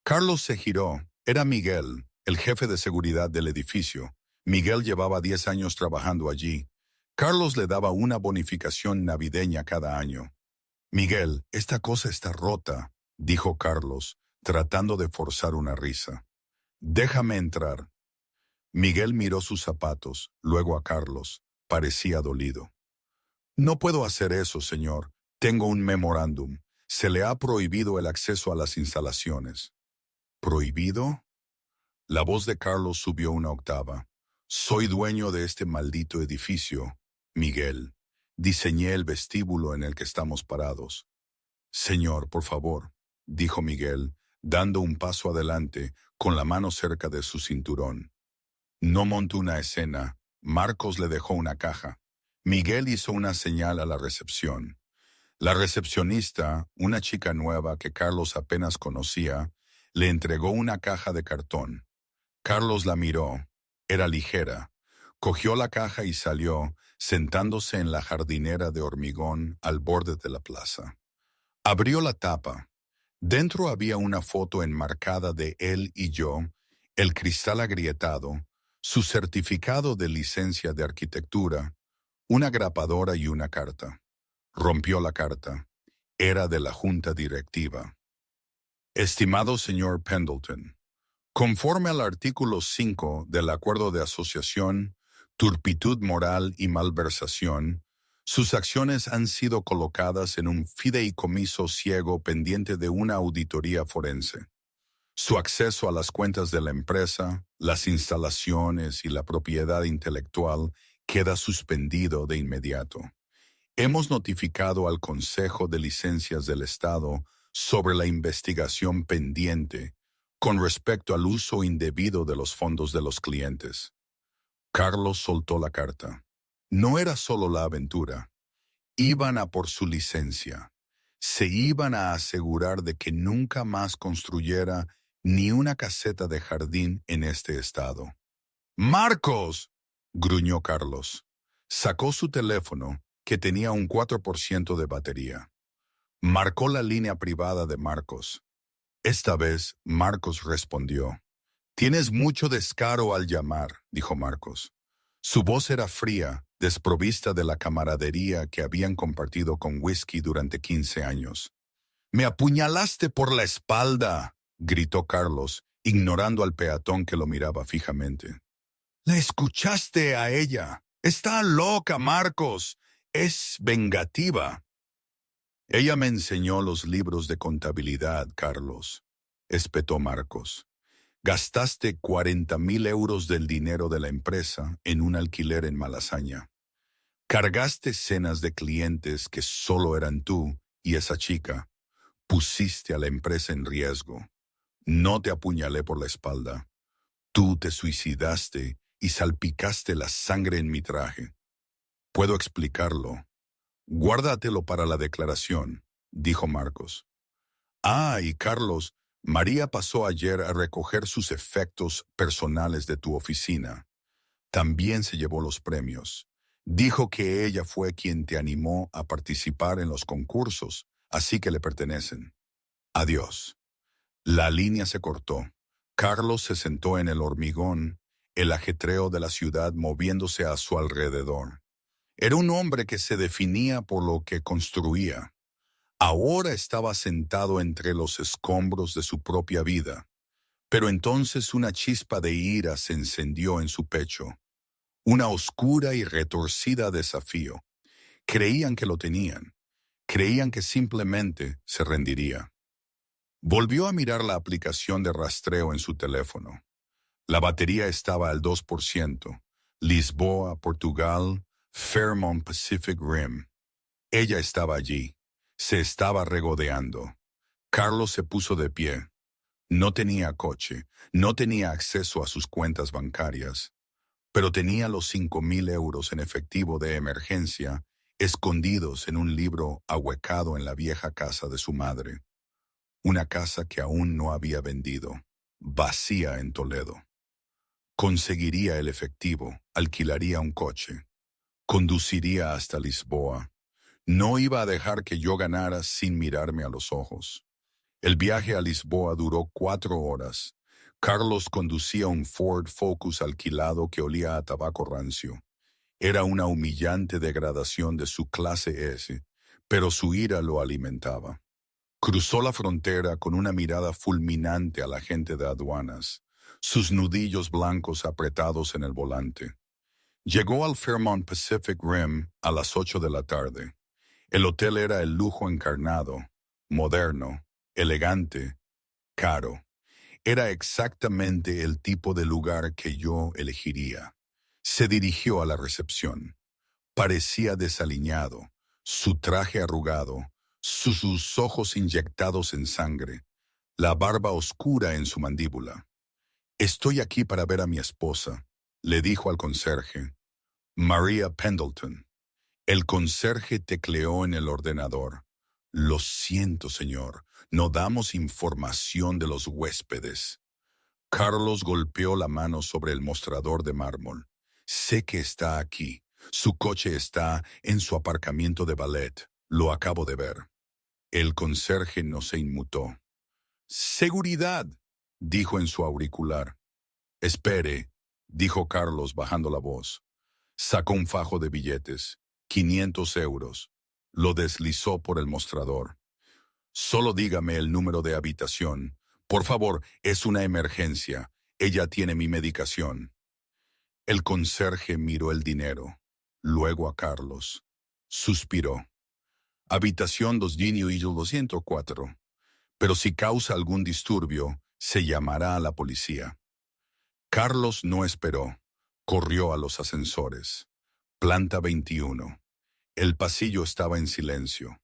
Carlos se giró. Era Miguel, el jefe de seguridad del edificio. Miguel llevaba 10 años trabajando allí. Carlos le daba una bonificación navideña cada año. Miguel, esta cosa está rota, dijo Carlos, tratando de forzar una risa. Déjame entrar. Miguel miró sus zapatos, luego a Carlos. Parecía dolido. No puedo hacer eso, señor. Tengo un memorándum. Se le ha prohibido el acceso a las instalaciones. ¿Prohibido? La voz de Carlos subió una octava. Soy dueño de este maldito edificio, Miguel. Diseñé el vestíbulo en el que estamos parados. Señor, por favor, dijo Miguel, dando un paso adelante con la mano cerca de su cinturón. No montó una escena. Marcos le dejó una caja. Miguel hizo una señal a la recepción. La recepcionista, una chica nueva que Carlos apenas conocía, le entregó una caja de cartón. Carlos la miró. Era ligera. Cogió la caja y salió, sentándose en la jardinera de hormigón al borde de la plaza. Abrió la tapa. Dentro había una foto enmarcada de él y yo, el cristal agrietado, su certificado de licencia de arquitectura, una grapadora y una carta. Rompió la carta. Era de la junta directiva. Estimado señor Pendleton, conforme al artículo 5 del Acuerdo de Asociación, Turpitud Moral y Malversación, sus acciones han sido colocadas en un fideicomiso ciego pendiente de una auditoría forense. Su acceso a las cuentas de la empresa, las instalaciones y la propiedad intelectual queda suspendido de inmediato. Hemos notificado al Consejo de Licencias del Estado sobre la investigación pendiente con respecto al uso indebido de los fondos de los clientes. Carlos soltó la carta. No era solo la aventura. Iban a por su licencia. Se iban a asegurar de que nunca más construyera ni una caseta de jardín en este estado. ¡Marcos!, gruñó Carlos. Sacó su teléfono, que tenía un 4% de batería. Marcó la línea privada de Marcos. Esta vez, Marcos respondió. «Tienes mucho descaro al llamar», dijo Marcos. Su voz era fría, desprovista de la camaradería que habían compartido con Whisky durante 15 años. «¡Me apuñalaste por la espalda!», gritó Carlos, ignorando al peatón que lo miraba fijamente. «¿La escuchaste a ella? Está loca, Marcos. Es vengativa». «Ella me enseñó los libros de contabilidad, Carlos», espetó Marcos. «Gastaste 40,000 euros del dinero de la empresa en un alquiler en Malasaña. Cargaste cenas de clientes que solo eran tú y esa chica. Pusiste a la empresa en riesgo. No te apuñalé por la espalda. Tú te suicidaste y salpicaste la sangre en mi traje. Puedo explicarlo». «Guárdatelo para la declaración», dijo Marcos. «Ah, y Carlos, María pasó ayer a recoger sus efectos personales de tu oficina. También se llevó los premios. Dijo que ella fue quien te animó a participar en los concursos, así que le pertenecen. Adiós». La línea se cortó. Carlos se sentó en el hormigón, el ajetreo de la ciudad moviéndose a su alrededor. Era un hombre que se definía por lo que construía. Ahora estaba sentado entre los escombros de su propia vida. Pero entonces una chispa de ira se encendió en su pecho. Una oscura y retorcida desafío. Creían que lo tenían. Creían que simplemente se rendiría. Volvió a mirar la aplicación de rastreo en su teléfono. La batería estaba al 2%. Lisboa, Portugal, Fairmont Pacific Rim. Ella estaba allí. Se estaba regodeando. Carlos se puso de pie. No tenía coche, no tenía acceso a sus cuentas bancarias, pero tenía los 5,000 euros en efectivo de emergencia escondidos en un libro ahuecado en la vieja casa de su madre. Una casa que aún no había vendido, vacía en Toledo. Conseguiría el efectivo, alquilaría un coche. Conduciría hasta Lisboa. No iba a dejar que yo ganara sin mirarme a los ojos. El viaje a Lisboa duró 4 horas. Carlos conducía un Ford Focus alquilado que olía a tabaco rancio. Era una humillante degradación de su clase S, pero su ira lo alimentaba. Cruzó la frontera con una mirada fulminante a la gente de aduanas, sus nudillos blancos apretados en el volante. Llegó al Fairmont Pacific Rim a las 8 de la tarde. El hotel era el lujo encarnado, moderno, elegante, caro. Era exactamente el tipo de lugar que yo elegiría. Se dirigió a la recepción. Parecía desaliñado, su traje arrugado, sus ojos inyectados en sangre, la barba oscura en su mandíbula. «Estoy aquí para ver a mi esposa», le dijo al conserje. María Pendleton. El conserje tecleó en el ordenador. Lo siento, señor, no damos información de los huéspedes. Carlos golpeó la mano sobre el mostrador de mármol. Sé que está aquí. Su coche está en su aparcamiento de ballet. Lo acabo de ver. El conserje no se inmutó. «Seguridad», dijo en su auricular. «Espere», dijo Carlos bajando la voz. Sacó un fajo de billetes, 500 euros. Lo deslizó por el mostrador. «Solo dígame el número de habitación. Por favor, es una emergencia. Ella tiene mi medicación». El conserje miró el dinero, luego a Carlos. Suspiró. «Habitación 204. Pero si causa algún disturbio, se llamará a la policía». Carlos no esperó. Corrió a los ascensores. Planta 21. El pasillo estaba en silencio.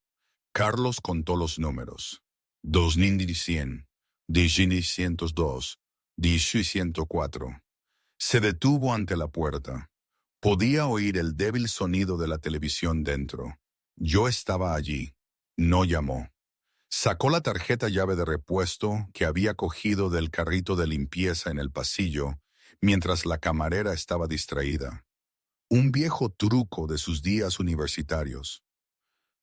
Carlos contó los números. 2100, 1602, 1604. Se detuvo ante la puerta. Podía oír el débil sonido de la televisión dentro. Yo estaba allí. No llamó. Sacó la tarjeta llave de repuesto que había cogido del carrito de limpieza en el pasillo mientras la camarera estaba distraída. Un viejo truco de sus días universitarios.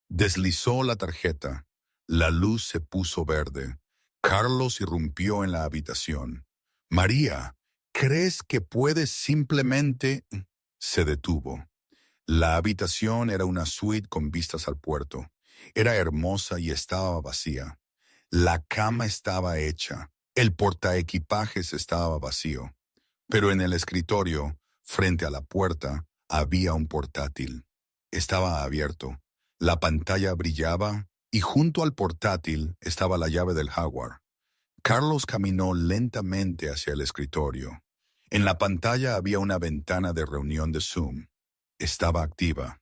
Deslizó la tarjeta. La luz se puso verde. Carlos irrumpió en la habitación. «María, ¿crees que puedes simplemente...?» Se detuvo. La habitación era una suite con vistas al puerto. Era hermosa y estaba vacía. La cama estaba hecha. El portaequipajes estaba vacío. Pero en el escritorio, frente a la puerta, había un portátil. Estaba abierto. La pantalla brillaba y junto al portátil estaba la llave del Jaguar. Carlos caminó lentamente hacia el escritorio. En la pantalla había una ventana de reunión de Zoom. Estaba activa.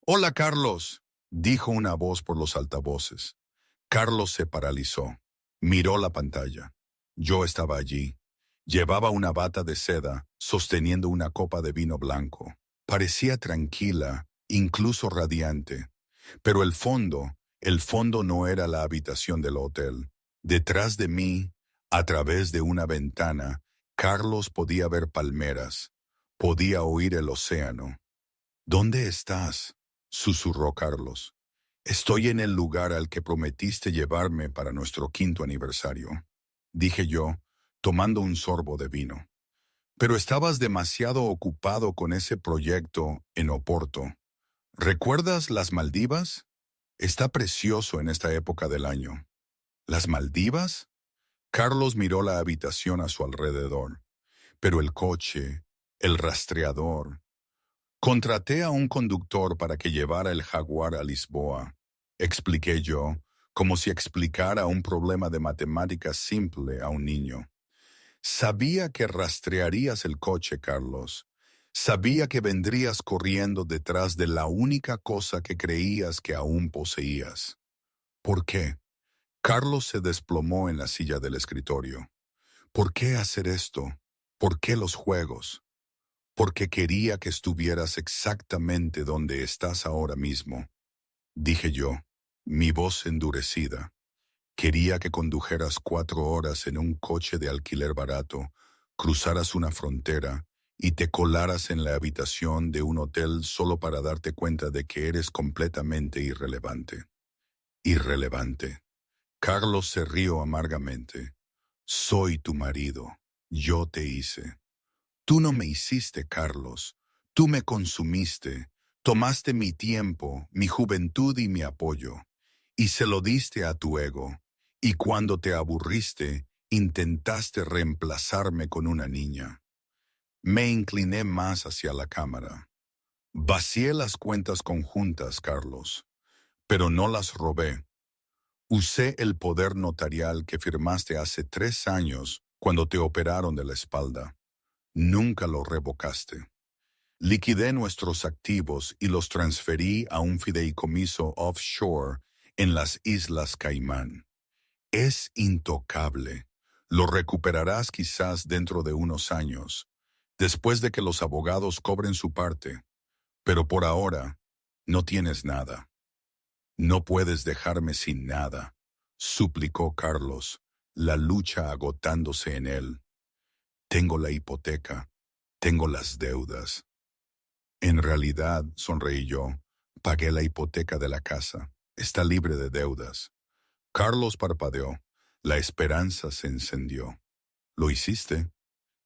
«Hola, Carlos», dijo una voz por los altavoces. Carlos se paralizó. Miró la pantalla. Yo estaba allí. Llevaba una bata de seda, sosteniendo una copa de vino blanco. Parecía tranquila, incluso radiante. Pero el fondo no era la habitación del hotel. Detrás de mí, a través de una ventana, Carlos podía ver palmeras. Podía oír el océano. «¿Dónde estás?», susurró Carlos. «Estoy en el lugar al que prometiste llevarme para nuestro 5º aniversario», dije yo, tomando un sorbo de vino. «Pero estabas demasiado ocupado con ese proyecto en Oporto. ¿Recuerdas las Maldivas? Está precioso en esta época del año». «¿Las Maldivas?». Carlos miró la habitación a su alrededor. «Pero el coche, el rastreador». «Contraté a un conductor para que llevara el Jaguar a Lisboa», expliqué yo, como si explicara un problema de matemáticas simple a un niño. «Sabía que rastrearías el coche, Carlos. Sabía que vendrías corriendo detrás de la única cosa que creías que aún poseías». «¿Por qué?». Carlos se desplomó en la silla del escritorio. «¿Por qué hacer esto? ¿Por qué los juegos?». «Porque quería que estuvieras exactamente donde estás ahora mismo», dije yo, mi voz endurecida. «Quería que condujeras 4 horas en un coche de alquiler barato, cruzaras una frontera y te colaras en la habitación de un hotel solo para darte cuenta de que eres completamente irrelevante». «Irrelevante». Carlos se rió amargamente. «Soy tu marido. Yo te hice». «Tú no me hiciste, Carlos. Tú me consumiste. Tomaste mi tiempo, mi juventud y mi apoyo, y se lo diste a tu ego. Y cuando te aburriste, intentaste reemplazarme con una niña». Me incliné más hacia la cámara. «Vacié las cuentas conjuntas, Carlos, pero no las robé. Usé el poder notarial que firmaste hace 3 años cuando te operaron de la espalda. Nunca lo revocaste. Liquidé nuestros activos y los transferí a un fideicomiso offshore en las Islas Caimán. Es intocable. Lo recuperarás quizás dentro de unos años. después de que los abogados cobren su parte, pero por ahora no tienes nada. No puedes dejarme sin nada, suplicó Carlos, la lucha agotándose en él. Tengo la hipoteca, tengo las deudas. En realidad, sonreí yo, pagué la hipoteca de la casa. Está libre de deudas. Carlos parpadeó. La esperanza se encendió. ¿Lo hiciste?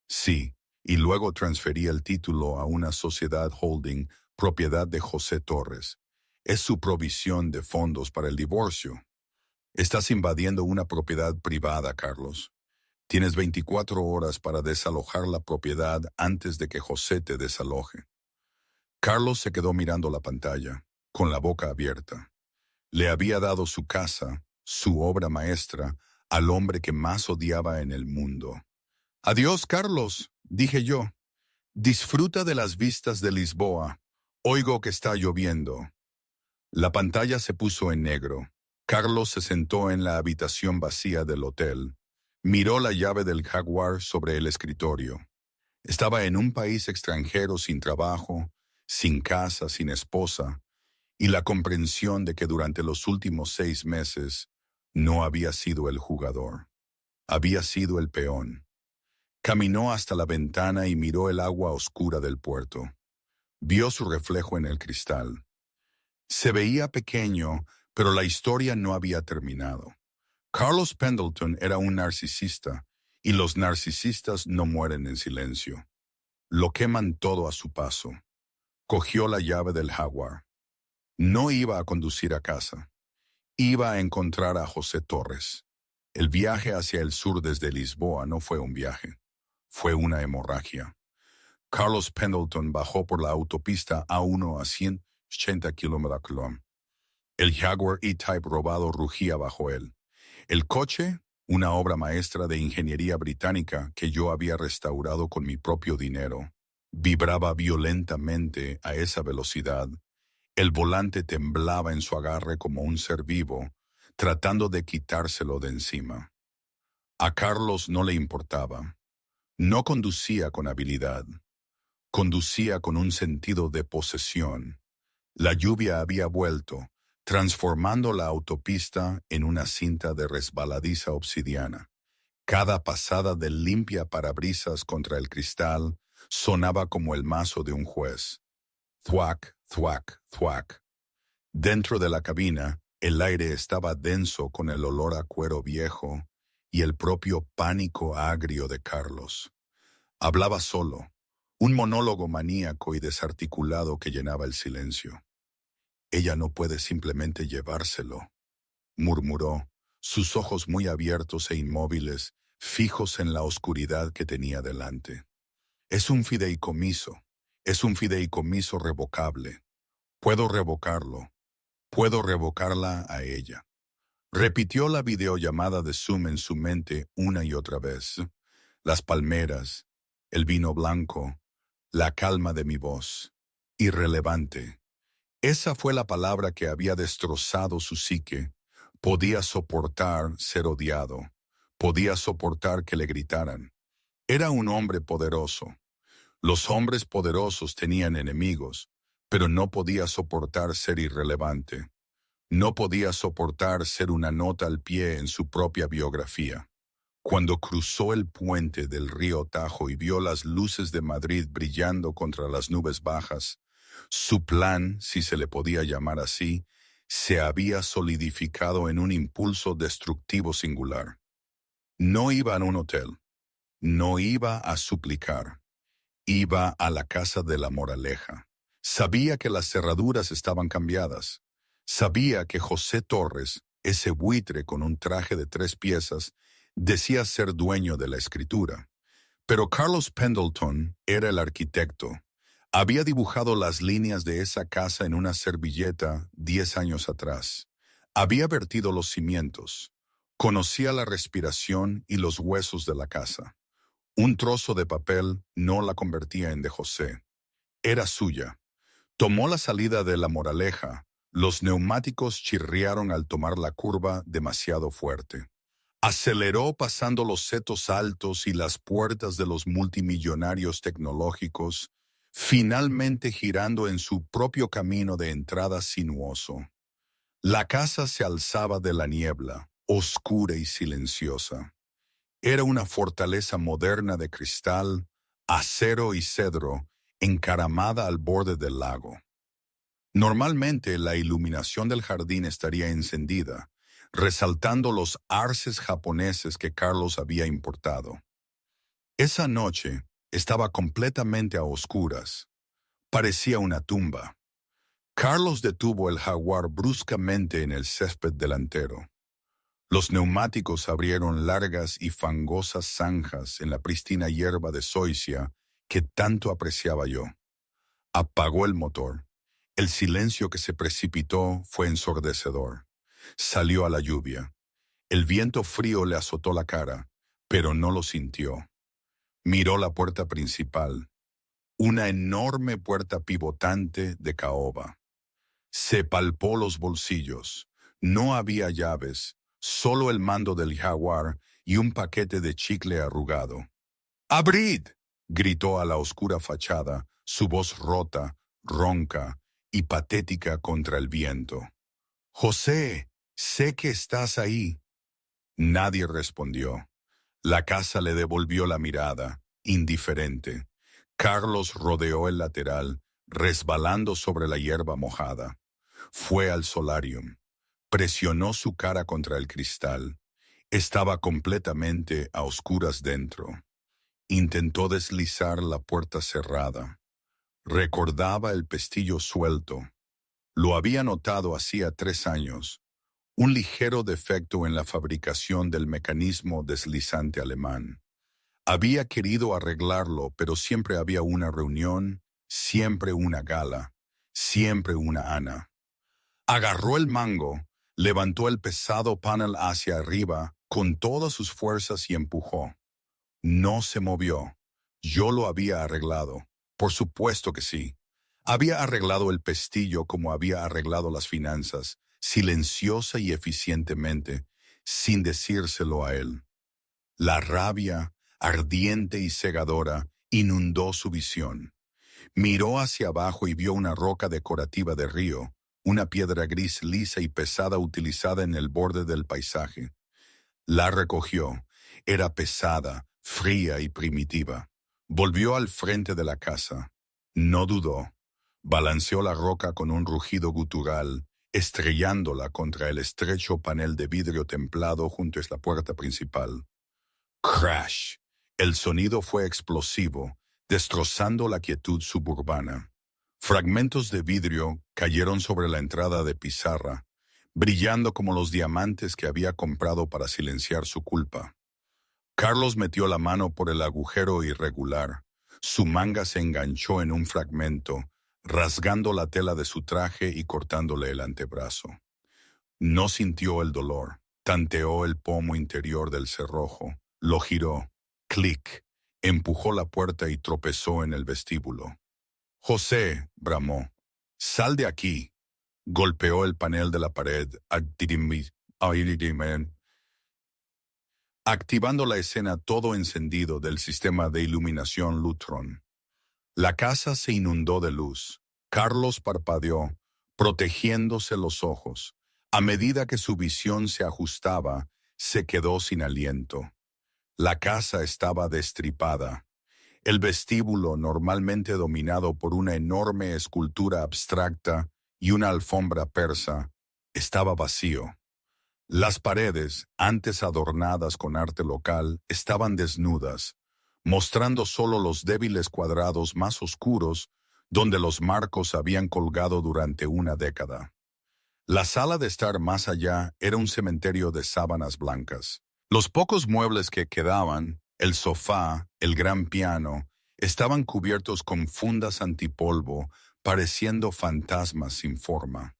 Sí, y luego transferí el título a una sociedad holding propiedad de José Torres. Es su provisión de fondos para el divorcio. Estás invadiendo una propiedad privada, Carlos. Tienes 24 horas para desalojar la propiedad antes de que José te desaloje. Carlos se quedó mirando la pantalla, con la boca abierta. Le había dado su casa, su obra maestra, al hombre que más odiaba en el mundo. Adiós, Carlos, dije yo. Disfruta de las vistas de Lisboa. Oigo que está lloviendo. La pantalla se puso en negro. Carlos se sentó en la habitación vacía del hotel. Miró la llave del Jaguar sobre el escritorio. Estaba en un país extranjero sin trabajo, sin casa, sin esposa, y la comprensión de que durante los últimos 6 meses no había sido el jugador. Había sido el peón. Caminó hasta la ventana y miró el agua oscura del puerto. Vio su reflejo en el cristal. Se veía pequeño, pero la historia no había terminado. Carlos Pendleton era un narcisista, y los narcisistas no mueren en silencio. Lo queman todo a su paso. Cogió la llave del Jaguar. No iba a conducir a casa. Iba a encontrar a José Torres. El viaje hacia el sur desde Lisboa no fue un viaje. Fue una hemorragia. Carlos Pendleton bajó por la autopista A1 a 180 km/h. El Jaguar E-Type robado rugía bajo él. El coche, una obra maestra de ingeniería británica que yo había restaurado con mi propio dinero, vibraba violentamente a esa velocidad. El volante temblaba en su agarre como un ser vivo, tratando de quitárselo de encima. A Carlos no le importaba. No conducía con habilidad. Conducía con un sentido de posesión. La lluvia había vuelto, transformando la autopista en una cinta de resbaladiza obsidiana. Cada pasada del limpia parabrisas contra el cristal sonaba como el mazo de un juez. Thwack, thwack, thwack. Dentro de la cabina, el aire estaba denso con el olor a cuero viejo y el propio pánico agrio de Carlos. Hablaba solo, un monólogo maníaco y desarticulado que llenaba el silencio. Ella no puede simplemente llevárselo, murmuró, sus ojos muy abiertos e inmóviles, fijos en la oscuridad que tenía delante. Es un fideicomiso revocable. Puedo revocarlo, puedo revocarla a ella. Repitió la videollamada de Zoom en su mente una y otra vez. Las palmeras, el vino blanco, la calma de mi voz. Irrelevante. Esa fue la palabra que había destrozado su psique. Podía soportar ser odiado. Podía soportar que le gritaran. Era un hombre poderoso. Los hombres poderosos tenían enemigos, pero no podía soportar ser irrelevante. No podía soportar ser una nota al pie en su propia biografía. Cuando cruzó el puente del río Tajo y vio las luces de Madrid brillando contra las nubes bajas, su plan, si se le podía llamar así, se había solidificado en un impulso destructivo singular. No iba a un hotel, no iba a suplicar, iba a la casa de la Moraleja. Sabía que las cerraduras estaban cambiadas. Sabía que José Torres, ese buitre con un traje de 3 piezas, decía ser dueño de la escritura. Pero Carlos Pendleton era el arquitecto. Había dibujado las líneas de esa casa en una servilleta 10 años atrás. Había vertido los cimientos. Conocía la respiración y los huesos de la casa. Un trozo de papel no la convertía en de José. Era suya. Tomó la salida de la Moraleja. Los neumáticos chirriaron al tomar la curva demasiado fuerte. Aceleró pasando los setos altos y las puertas de los multimillonarios tecnológicos, finalmente girando en su propio camino de entrada sinuoso. La casa se alzaba de la niebla, oscura y silenciosa. Era una fortaleza moderna de cristal, acero y cedro, encaramada al borde del lago. Normalmente la iluminación del jardín estaría encendida, resaltando los arces japoneses que Carlos había importado. Esa noche estaba completamente a oscuras. Parecía una tumba. Carlos detuvo el Jaguar bruscamente en el césped delantero. Los neumáticos abrieron largas y fangosas zanjas en la prístina hierba de zoysia que tanto apreciaba yo. Apagó el motor. El silencio que se precipitó fue ensordecedor. Salió a la lluvia. El viento frío le azotó la cara, pero no lo sintió. Miró la puerta principal, una enorme puerta pivotante de caoba. Se palpó los bolsillos. No había llaves, solo el mando del Jaguar y un paquete de chicle arrugado. ¡Abrid!, gritó a la oscura fachada, su voz rota, ronca y patética contra el viento. «José, sé que estás ahí». Nadie respondió. La casa le devolvió la mirada, indiferente. Carlos rodeó el lateral, resbalando sobre la hierba mojada. Fue al solarium. Presionó su cara contra el cristal. Estaba completamente a oscuras dentro. Intentó deslizar la puerta cerrada. Recordaba el pestillo suelto. Lo había notado hacía 3 años. Un ligero defecto en la fabricación del mecanismo deslizante alemán. Había querido arreglarlo, pero siempre había una reunión, siempre una gala, siempre una Ana. Agarró el mango, levantó el pesado panel hacia arriba con todas sus fuerzas y empujó. No se movió. Yo lo había arreglado. Por supuesto que sí. Había arreglado el pestillo como había arreglado las finanzas, silenciosa y eficientemente, sin decírselo a él. La rabia, ardiente y cegadora, inundó su visión. Miró hacia abajo y vio una roca decorativa de río, una piedra gris lisa y pesada utilizada en el borde del paisaje. La recogió. Era pesada, fría y primitiva. Volvió al frente de la casa. No dudó. Balanceó la roca con un rugido gutural, estrellándola contra el estrecho panel de vidrio templado junto a la puerta principal. Crash. El sonido fue explosivo, destrozando la quietud suburbana. Fragmentos de vidrio cayeron sobre la entrada de pizarra, brillando como los diamantes que había comprado para silenciar su culpa. Carlos metió la mano por el agujero irregular. Su manga se enganchó en un fragmento, rasgando la tela de su traje y cortándole el antebrazo. No sintió el dolor. Tanteó el pomo interior del cerrojo. Lo giró. Clic. Empujó la puerta y tropezó en el vestíbulo. «José», bramó. «Sal de aquí». Golpeó el panel de la pared, activando la escena todo encendido del sistema de iluminación Lutron. La casa se inundó de luz. Carlos parpadeó, protegiéndose los ojos. A medida que su visión se ajustaba, se quedó sin aliento. La casa estaba destripada. El vestíbulo, normalmente dominado por una enorme escultura abstracta y una alfombra persa, estaba vacío. Las paredes, antes adornadas con arte local, estaban desnudas, mostrando solo los débiles cuadrados más oscuros donde los marcos habían colgado durante una década. La sala de estar más allá era un cementerio de sábanas blancas. Los pocos muebles que quedaban, el sofá, el gran piano, estaban cubiertos con fundas antipolvo, pareciendo fantasmas sin forma.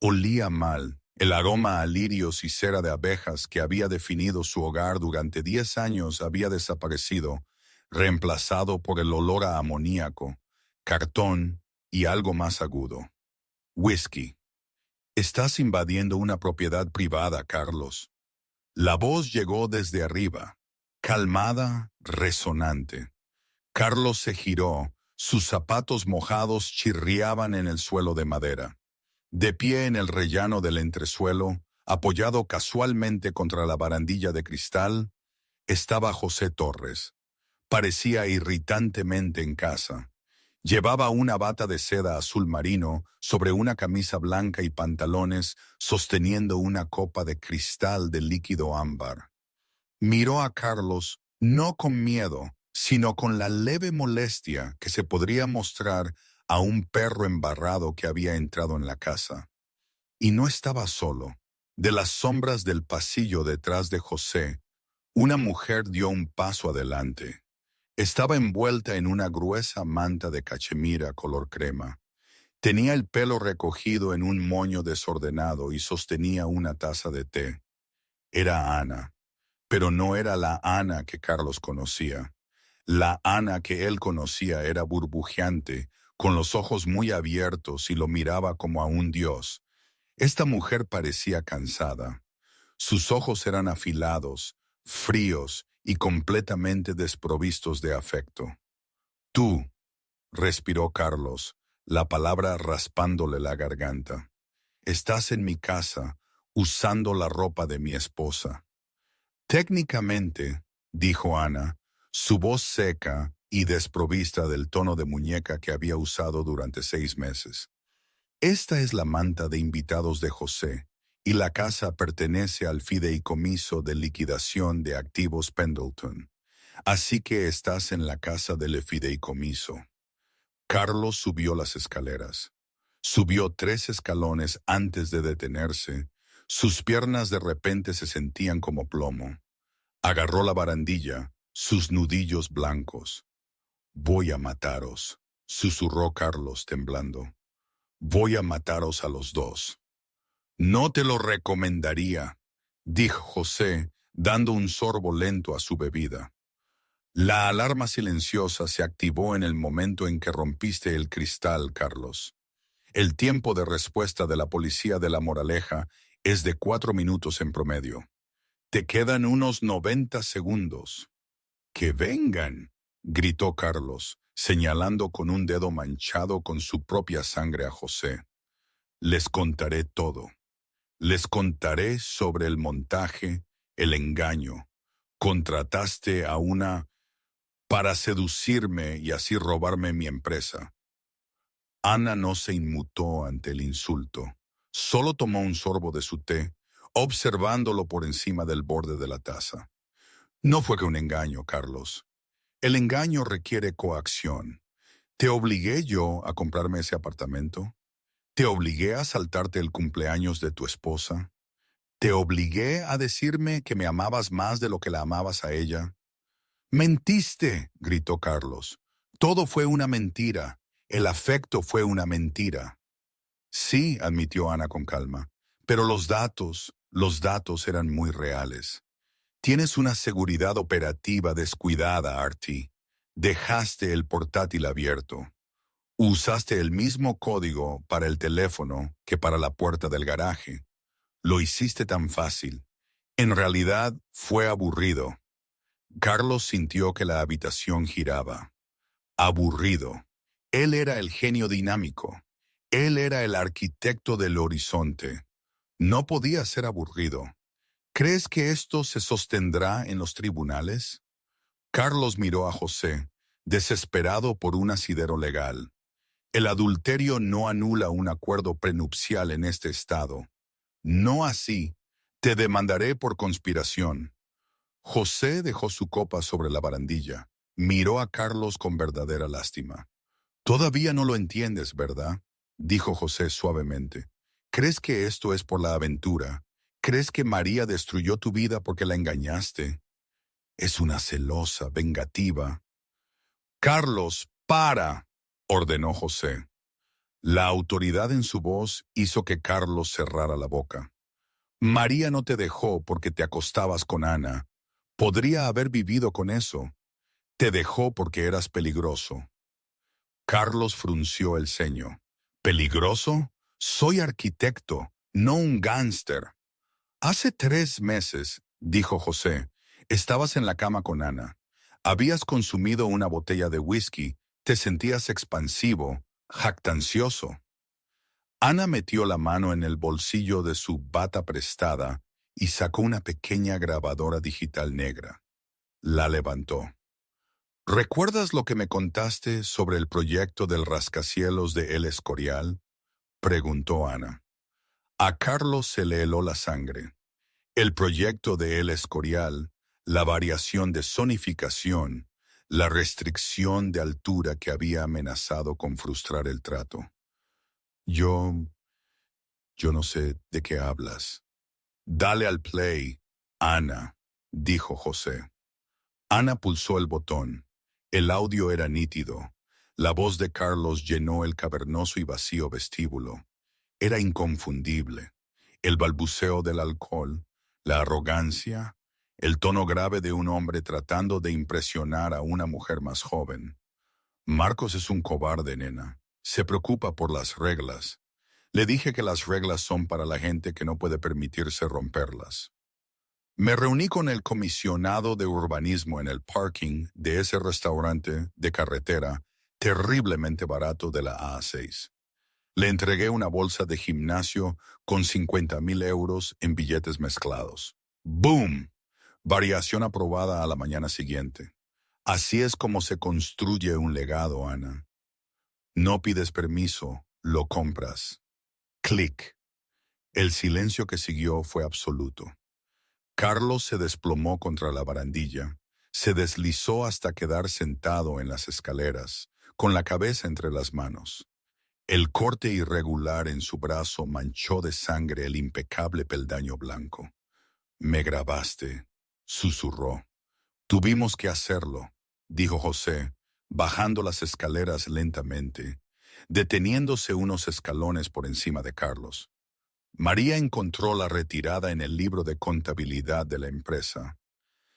Olía mal. El aroma a lirios y cera de abejas que había definido su hogar durante 10 años había desaparecido, reemplazado por el olor a amoníaco, cartón y algo más agudo. Whisky. «Estás invadiendo una propiedad privada, Carlos». La voz llegó desde arriba, calmada, resonante. Carlos se giró, sus zapatos mojados chirriaban en el suelo de madera. De pie en el rellano del entresuelo, apoyado casualmente contra la barandilla de cristal, estaba José Torres. Parecía irritantemente en casa. Llevaba una bata de seda azul marino sobre una camisa blanca y pantalones, sosteniendo una copa de cristal de líquido ámbar. Miró a Carlos no con miedo, sino con la leve molestia que se podría mostrar a un perro embarrado que había entrado en la casa. Y no estaba solo. De las sombras del pasillo detrás de José, una mujer dio un paso adelante. Estaba envuelta en una gruesa manta de cachemira color crema. Tenía el pelo recogido en un moño desordenado y sostenía una taza de té. Era Ana, pero no era la Ana que Carlos conocía. La Ana que él conocía era burbujeante, con los ojos muy abiertos y lo miraba como a un dios. Esta mujer parecía cansada. Sus ojos eran afilados, fríos y completamente desprovistos de afecto. Tú, respiró Carlos, la palabra raspándole la garganta. Estás en mi casa, usando la ropa de mi esposa. Técnicamente, dijo Ana, su voz seca y desprovista del tono de muñeca que había usado durante 6 meses. Esta es la manta de invitados de José, y la casa pertenece al fideicomiso de liquidación de activos Pendleton. Así que estás en la casa del fideicomiso. Carlos subió las escaleras. Subió 3 escalones antes de detenerse. Sus piernas de repente se sentían como plomo. Agarró la barandilla, sus nudillos blancos. Voy a mataros, susurró Carlos temblando. Voy a mataros a los dos. No te lo recomendaría, dijo José, dando un sorbo lento a su bebida. La alarma silenciosa se activó en el momento en que rompiste el cristal, Carlos. El tiempo de respuesta de la policía de La Moraleja es de 4 minutos en promedio. Te quedan unos 90 segundos. ¡Que vengan!, gritó Carlos, señalando con un dedo manchado con su propia sangre a José. Les contaré todo. Les contaré sobre el montaje, el engaño. Contrataste a una para seducirme y así robarme mi empresa. Ana no se inmutó ante el insulto. Solo tomó un sorbo de su té, observándolo por encima del borde de la taza. No fue que un engaño, Carlos. El engaño requiere coacción. ¿Te obligué yo a comprarme ese apartamento? ¿Te obligué a saltarte el cumpleaños de tu esposa? ¿Te obligué a decirme que me amabas más de lo que la amabas a ella? «¡Mentiste!», gritó Carlos. «Todo fue una mentira. El afecto fue una mentira». «Sí», admitió Ana con calma, «pero los datos eran muy reales. Tienes una seguridad operativa descuidada, Artie. Dejaste el portátil abierto. Usaste el mismo código para el teléfono que para la puerta del garaje. Lo hiciste tan fácil. En realidad fue aburrido». Carlos sintió que la habitación giraba. Aburrido. Él era el genio dinámico. Él era el arquitecto del horizonte. No podía ser aburrido. ¿Crees que esto se sostendrá en los tribunales? Carlos miró a José, desesperado por un asidero legal. El adulterio no anula un acuerdo prenupcial en este estado. No así. Te demandaré por conspiración. José dejó su copa sobre la barandilla. Miró a Carlos con verdadera lástima. «Todavía no lo entiendes, ¿verdad?», dijo José suavemente. «¿Crees que esto es por la aventura? ¿Crees que María destruyó tu vida porque la engañaste? Es una celosa, vengativa». «Carlos, para», ordenó José. La autoridad en su voz hizo que Carlos cerrara la boca. «María no te dejó porque te acostabas con Ana. Podría haber vivido con eso. Te dejó porque eras peligroso». Carlos frunció el ceño. «¿Peligroso? Soy arquitecto, no un gánster». «Hace 3 meses», dijo José. Estabas en la cama con Ana. Habías consumido una botella de whisky. Te sentías expansivo, jactancioso. Ana metió la mano en el bolsillo de su bata prestada y sacó una pequeña grabadora digital negra. La levantó. ¿Recuerdas lo que me contaste sobre el proyecto del rascacielos de El Escorial? Preguntó Ana. A Carlos se le heló la sangre. El proyecto de El Escorial, la variación de zonificación, la restricción de altura que había amenazado con frustrar el trato. Yo no sé de qué hablas. Dale al play, Ana, dijo José. Ana pulsó el botón. El audio era nítido. La voz de Carlos llenó el cavernoso y vacío vestíbulo. Era inconfundible. El balbuceo del alcohol, la arrogancia, el tono grave de un hombre tratando de impresionar a una mujer más joven. Marcos es un cobarde, nena. Se preocupa por las reglas. Le dije que las reglas son para la gente que no puede permitirse romperlas. Me reuní con el comisionado de urbanismo en el parking de ese restaurante de carretera terriblemente barato de la A6. Le entregué una bolsa de gimnasio con 50,000 euros en billetes mezclados. ¡Boom! Variación aprobada a la mañana siguiente. Así es como se construye un legado, Ana. No pides permiso, lo compras. Clic. El silencio que siguió fue absoluto. Carlos se desplomó contra la barandilla, se deslizó hasta quedar sentado en las escaleras, con la cabeza entre las manos. El corte irregular en su brazo manchó de sangre el impecable peldaño blanco. Me grabaste, susurró. Tuvimos que hacerlo, dijo José, bajando las escaleras lentamente, deteniéndose unos escalones por encima de Carlos. María encontró la retirada en el libro de contabilidad de la empresa.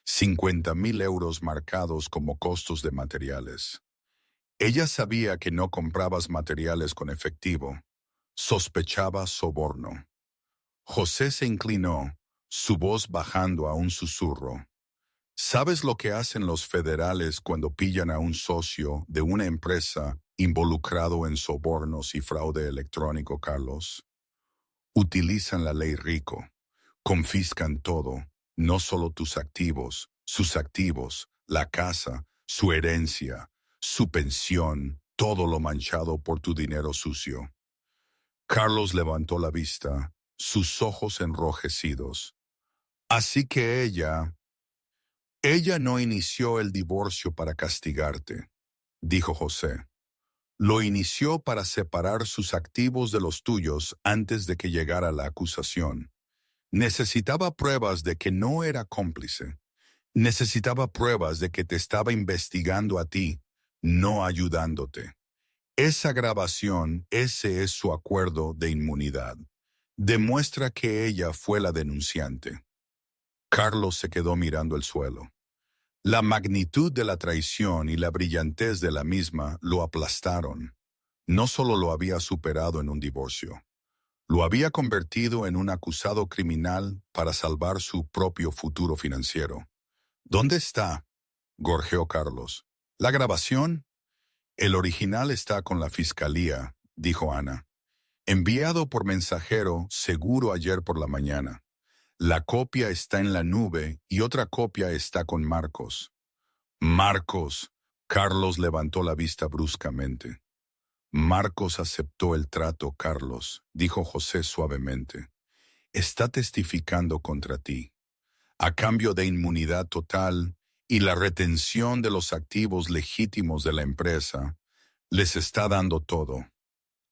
50,000 euros marcados como costos de materiales. Ella sabía que no comprabas materiales con efectivo. Sospechaba soborno. José se inclinó, su voz bajando a un susurro. ¿Sabes lo que hacen los federales cuando pillan a un socio de una empresa involucrado en sobornos y fraude electrónico, Carlos? Utilizan la ley RICO. Confiscan todo, no solo tus activos, sus activos, la casa, su herencia, su pensión, todo lo manchado por tu dinero sucio. Carlos levantó la vista, sus ojos enrojecidos. Así que ella no inició el divorcio para castigarte, dijo José. Lo inició para separar sus activos de los tuyos antes de que llegara la acusación. Necesitaba pruebas de que no era cómplice. Necesitaba pruebas de que te estaba investigando a ti, no ayudándote. Esa grabación, ese es su acuerdo de inmunidad. Demuestra que ella fue la denunciante. Carlos se quedó mirando el suelo. La magnitud de la traición y la brillantez de la misma lo aplastaron. No solo lo había superado en un divorcio, lo había convertido en un acusado criminal para salvar su propio futuro financiero. ¿Dónde está?, gorjeó Carlos. ¿La grabación? El original está con la fiscalía, dijo Ana. Enviado por mensajero, seguro ayer por la mañana. La copia está en la nube y otra copia está con Marcos. Marcos. Carlos levantó la vista bruscamente. Marcos aceptó el trato, Carlos, dijo José suavemente. Está testificando contra ti. A cambio de inmunidad total y la retención de los activos legítimos de la empresa, les está dando todo.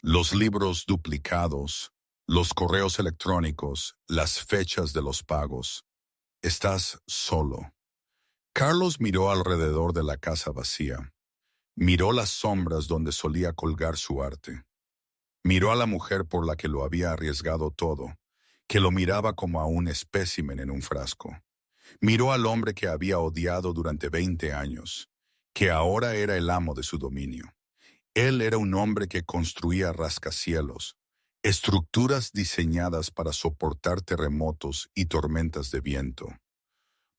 Los libros duplicados, los correos electrónicos, las fechas de los pagos. Estás solo. Carlos miró alrededor de la casa vacía. Miró las sombras donde solía colgar su arte. Miró a la mujer por la que lo había arriesgado todo, que lo miraba como a un espécimen en un frasco. Miró al hombre que había odiado durante 20 años, que ahora era el amo de su dominio. Él era un hombre que construía rascacielos, estructuras diseñadas para soportar terremotos y tormentas de viento.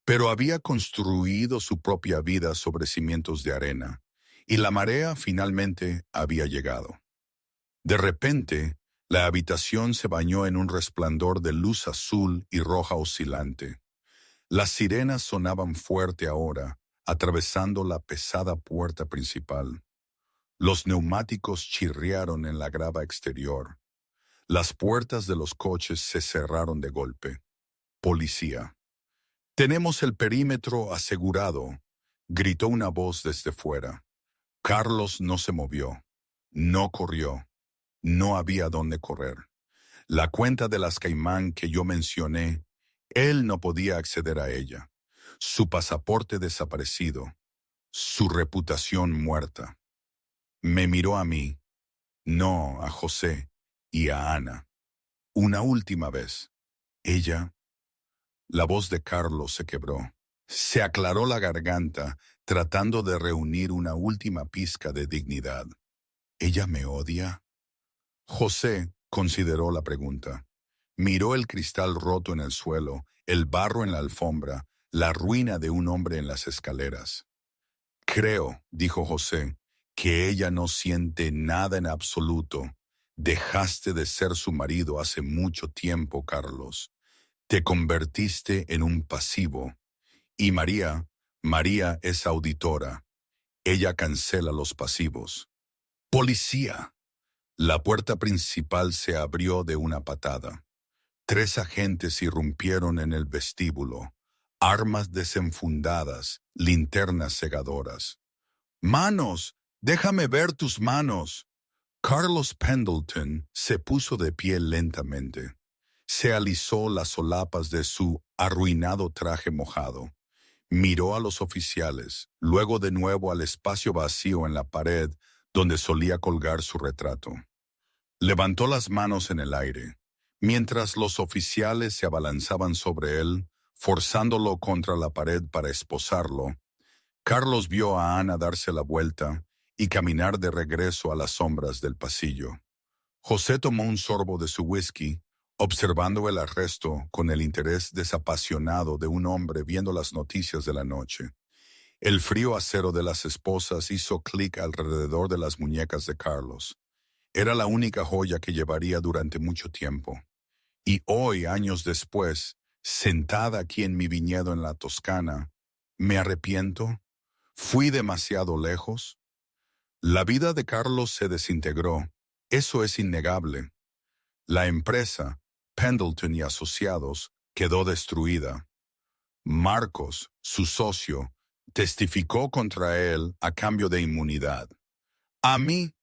pero había construido su propia vida sobre cimientos de arena, y la marea finalmente había llegado. De repente, la habitación se bañó en un resplandor de luz azul y roja oscilante. Las sirenas sonaban fuerte ahora, atravesando la pesada puerta principal. Los neumáticos chirriaron en la grava exterior. Las puertas de los coches se cerraron de golpe. Policía. «Tenemos el perímetro asegurado», gritó una voz desde fuera. Carlos no se movió, no corrió, no había dónde correr. La cuenta de las Caimán que yo mencioné, él no podía acceder a ella. Su pasaporte desaparecido, su reputación muerta. Me miró a mí, no a José y a Ana. Una última vez. Ella. La voz de Carlos se quebró. Se aclaró la garganta, tratando de reunir una última pizca de dignidad. ¿Ella me odia? José consideró la pregunta. Miró el cristal roto en el suelo, el barro en la alfombra, la ruina de un hombre en las escaleras. Creo, dijo José, que ella no siente nada en absoluto. Dejaste de ser su marido hace mucho tiempo, Carlos. Te convertiste en un pasivo. Y María es auditora. Ella cancela los pasivos. ¡Policía! La puerta principal se abrió de una patada. 3 agentes irrumpieron en el vestíbulo. Armas desenfundadas, linternas cegadoras. ¡Manos! ¡Déjame ver tus manos! Carlos Pendleton se puso de pie lentamente. Se alisó las solapas de su arruinado traje mojado. Miró a los oficiales, luego de nuevo al espacio vacío en la pared donde solía colgar su retrato. Levantó las manos en el aire, mientras los oficiales se abalanzaban sobre él, forzándolo contra la pared para esposarlo. Carlos vio a Ana darse la vuelta y caminar de regreso a las sombras del pasillo. José tomó un sorbo de su whisky, observando el arresto con el interés desapasionado de un hombre viendo las noticias de la noche. El frío acero de las esposas hizo clic alrededor de las muñecas de Carlos. Era la única joya que llevaría durante mucho tiempo. Y hoy, años después, sentada aquí en mi viñedo en la Toscana, ¿me arrepiento? ¿Fui demasiado lejos? La vida de Carlos se desintegró. Eso es innegable. La empresa, Pendleton y Asociados, quedó destruida. Marcos, su socio, testificó contra él a cambio de inmunidad. A mí,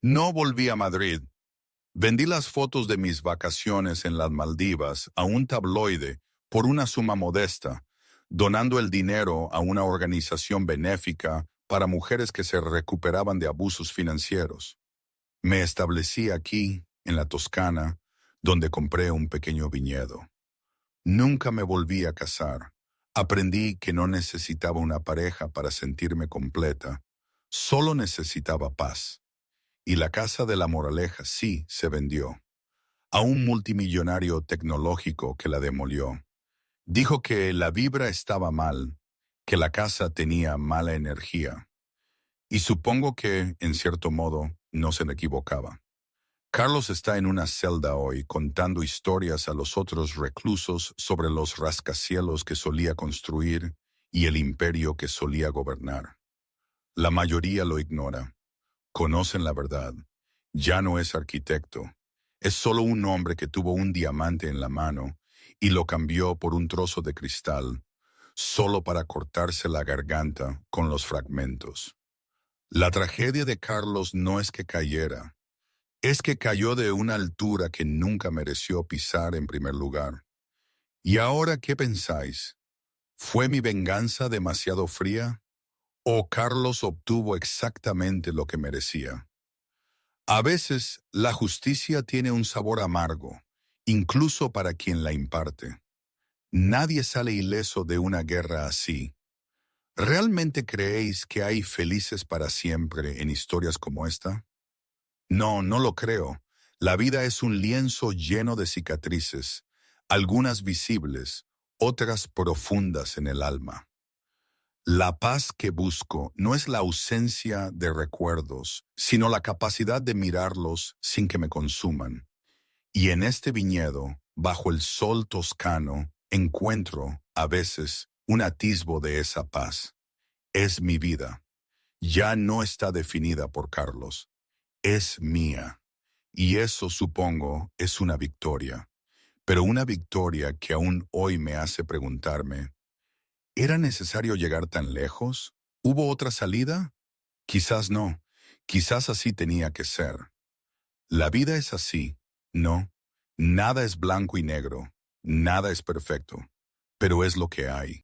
no volví a Madrid. Vendí las fotos de mis vacaciones en las Maldivas a un tabloide por una suma modesta, donando el dinero a una organización benéfica para mujeres que se recuperaban de abusos financieros. Me establecí aquí, en la Toscana, donde compré un pequeño viñedo. Nunca me volví a casar. Aprendí que no necesitaba una pareja para sentirme completa. Solo necesitaba paz. Y la casa de La Moraleja sí se vendió. A un multimillonario tecnológico que la demolió. Dijo que la vibra estaba mal, que la casa tenía mala energía. Y supongo que, en cierto modo, no se equivocaba. Carlos está en una celda hoy contando historias a los otros reclusos sobre los rascacielos que solía construir y el imperio que solía gobernar. La mayoría lo ignora. Conocen la verdad. Ya no es arquitecto. Es solo un hombre que tuvo un diamante en la mano y lo cambió por un trozo de cristal, solo para cortarse la garganta con los fragmentos. La tragedia de Carlos no es que cayera, es que cayó de una altura que nunca mereció pisar en primer lugar. ¿Y ahora qué pensáis? ¿Fue mi venganza demasiado fría? ¿O Carlos obtuvo exactamente lo que merecía? A veces, la justicia tiene un sabor amargo, incluso para quien la imparte. Nadie sale ileso de una guerra así. ¿Realmente creéis que hay felices para siempre en historias como esta? No, no lo creo. La vida es un lienzo lleno de cicatrices, algunas visibles, otras profundas en el alma. La paz que busco no es la ausencia de recuerdos, sino la capacidad de mirarlos sin que me consuman. Y en este viñedo, bajo el sol toscano, encuentro, a veces, un atisbo de esa paz. Es mi vida. Ya no está definida por Carlos. Es mía. Y eso, supongo, es una victoria. Pero una victoria que aún hoy me hace preguntarme, ¿era necesario llegar tan lejos? ¿Hubo otra salida? Quizás no. Quizás así tenía que ser. La vida es así, ¿no? Nada es blanco y negro. Nada es perfecto. Pero es lo que hay.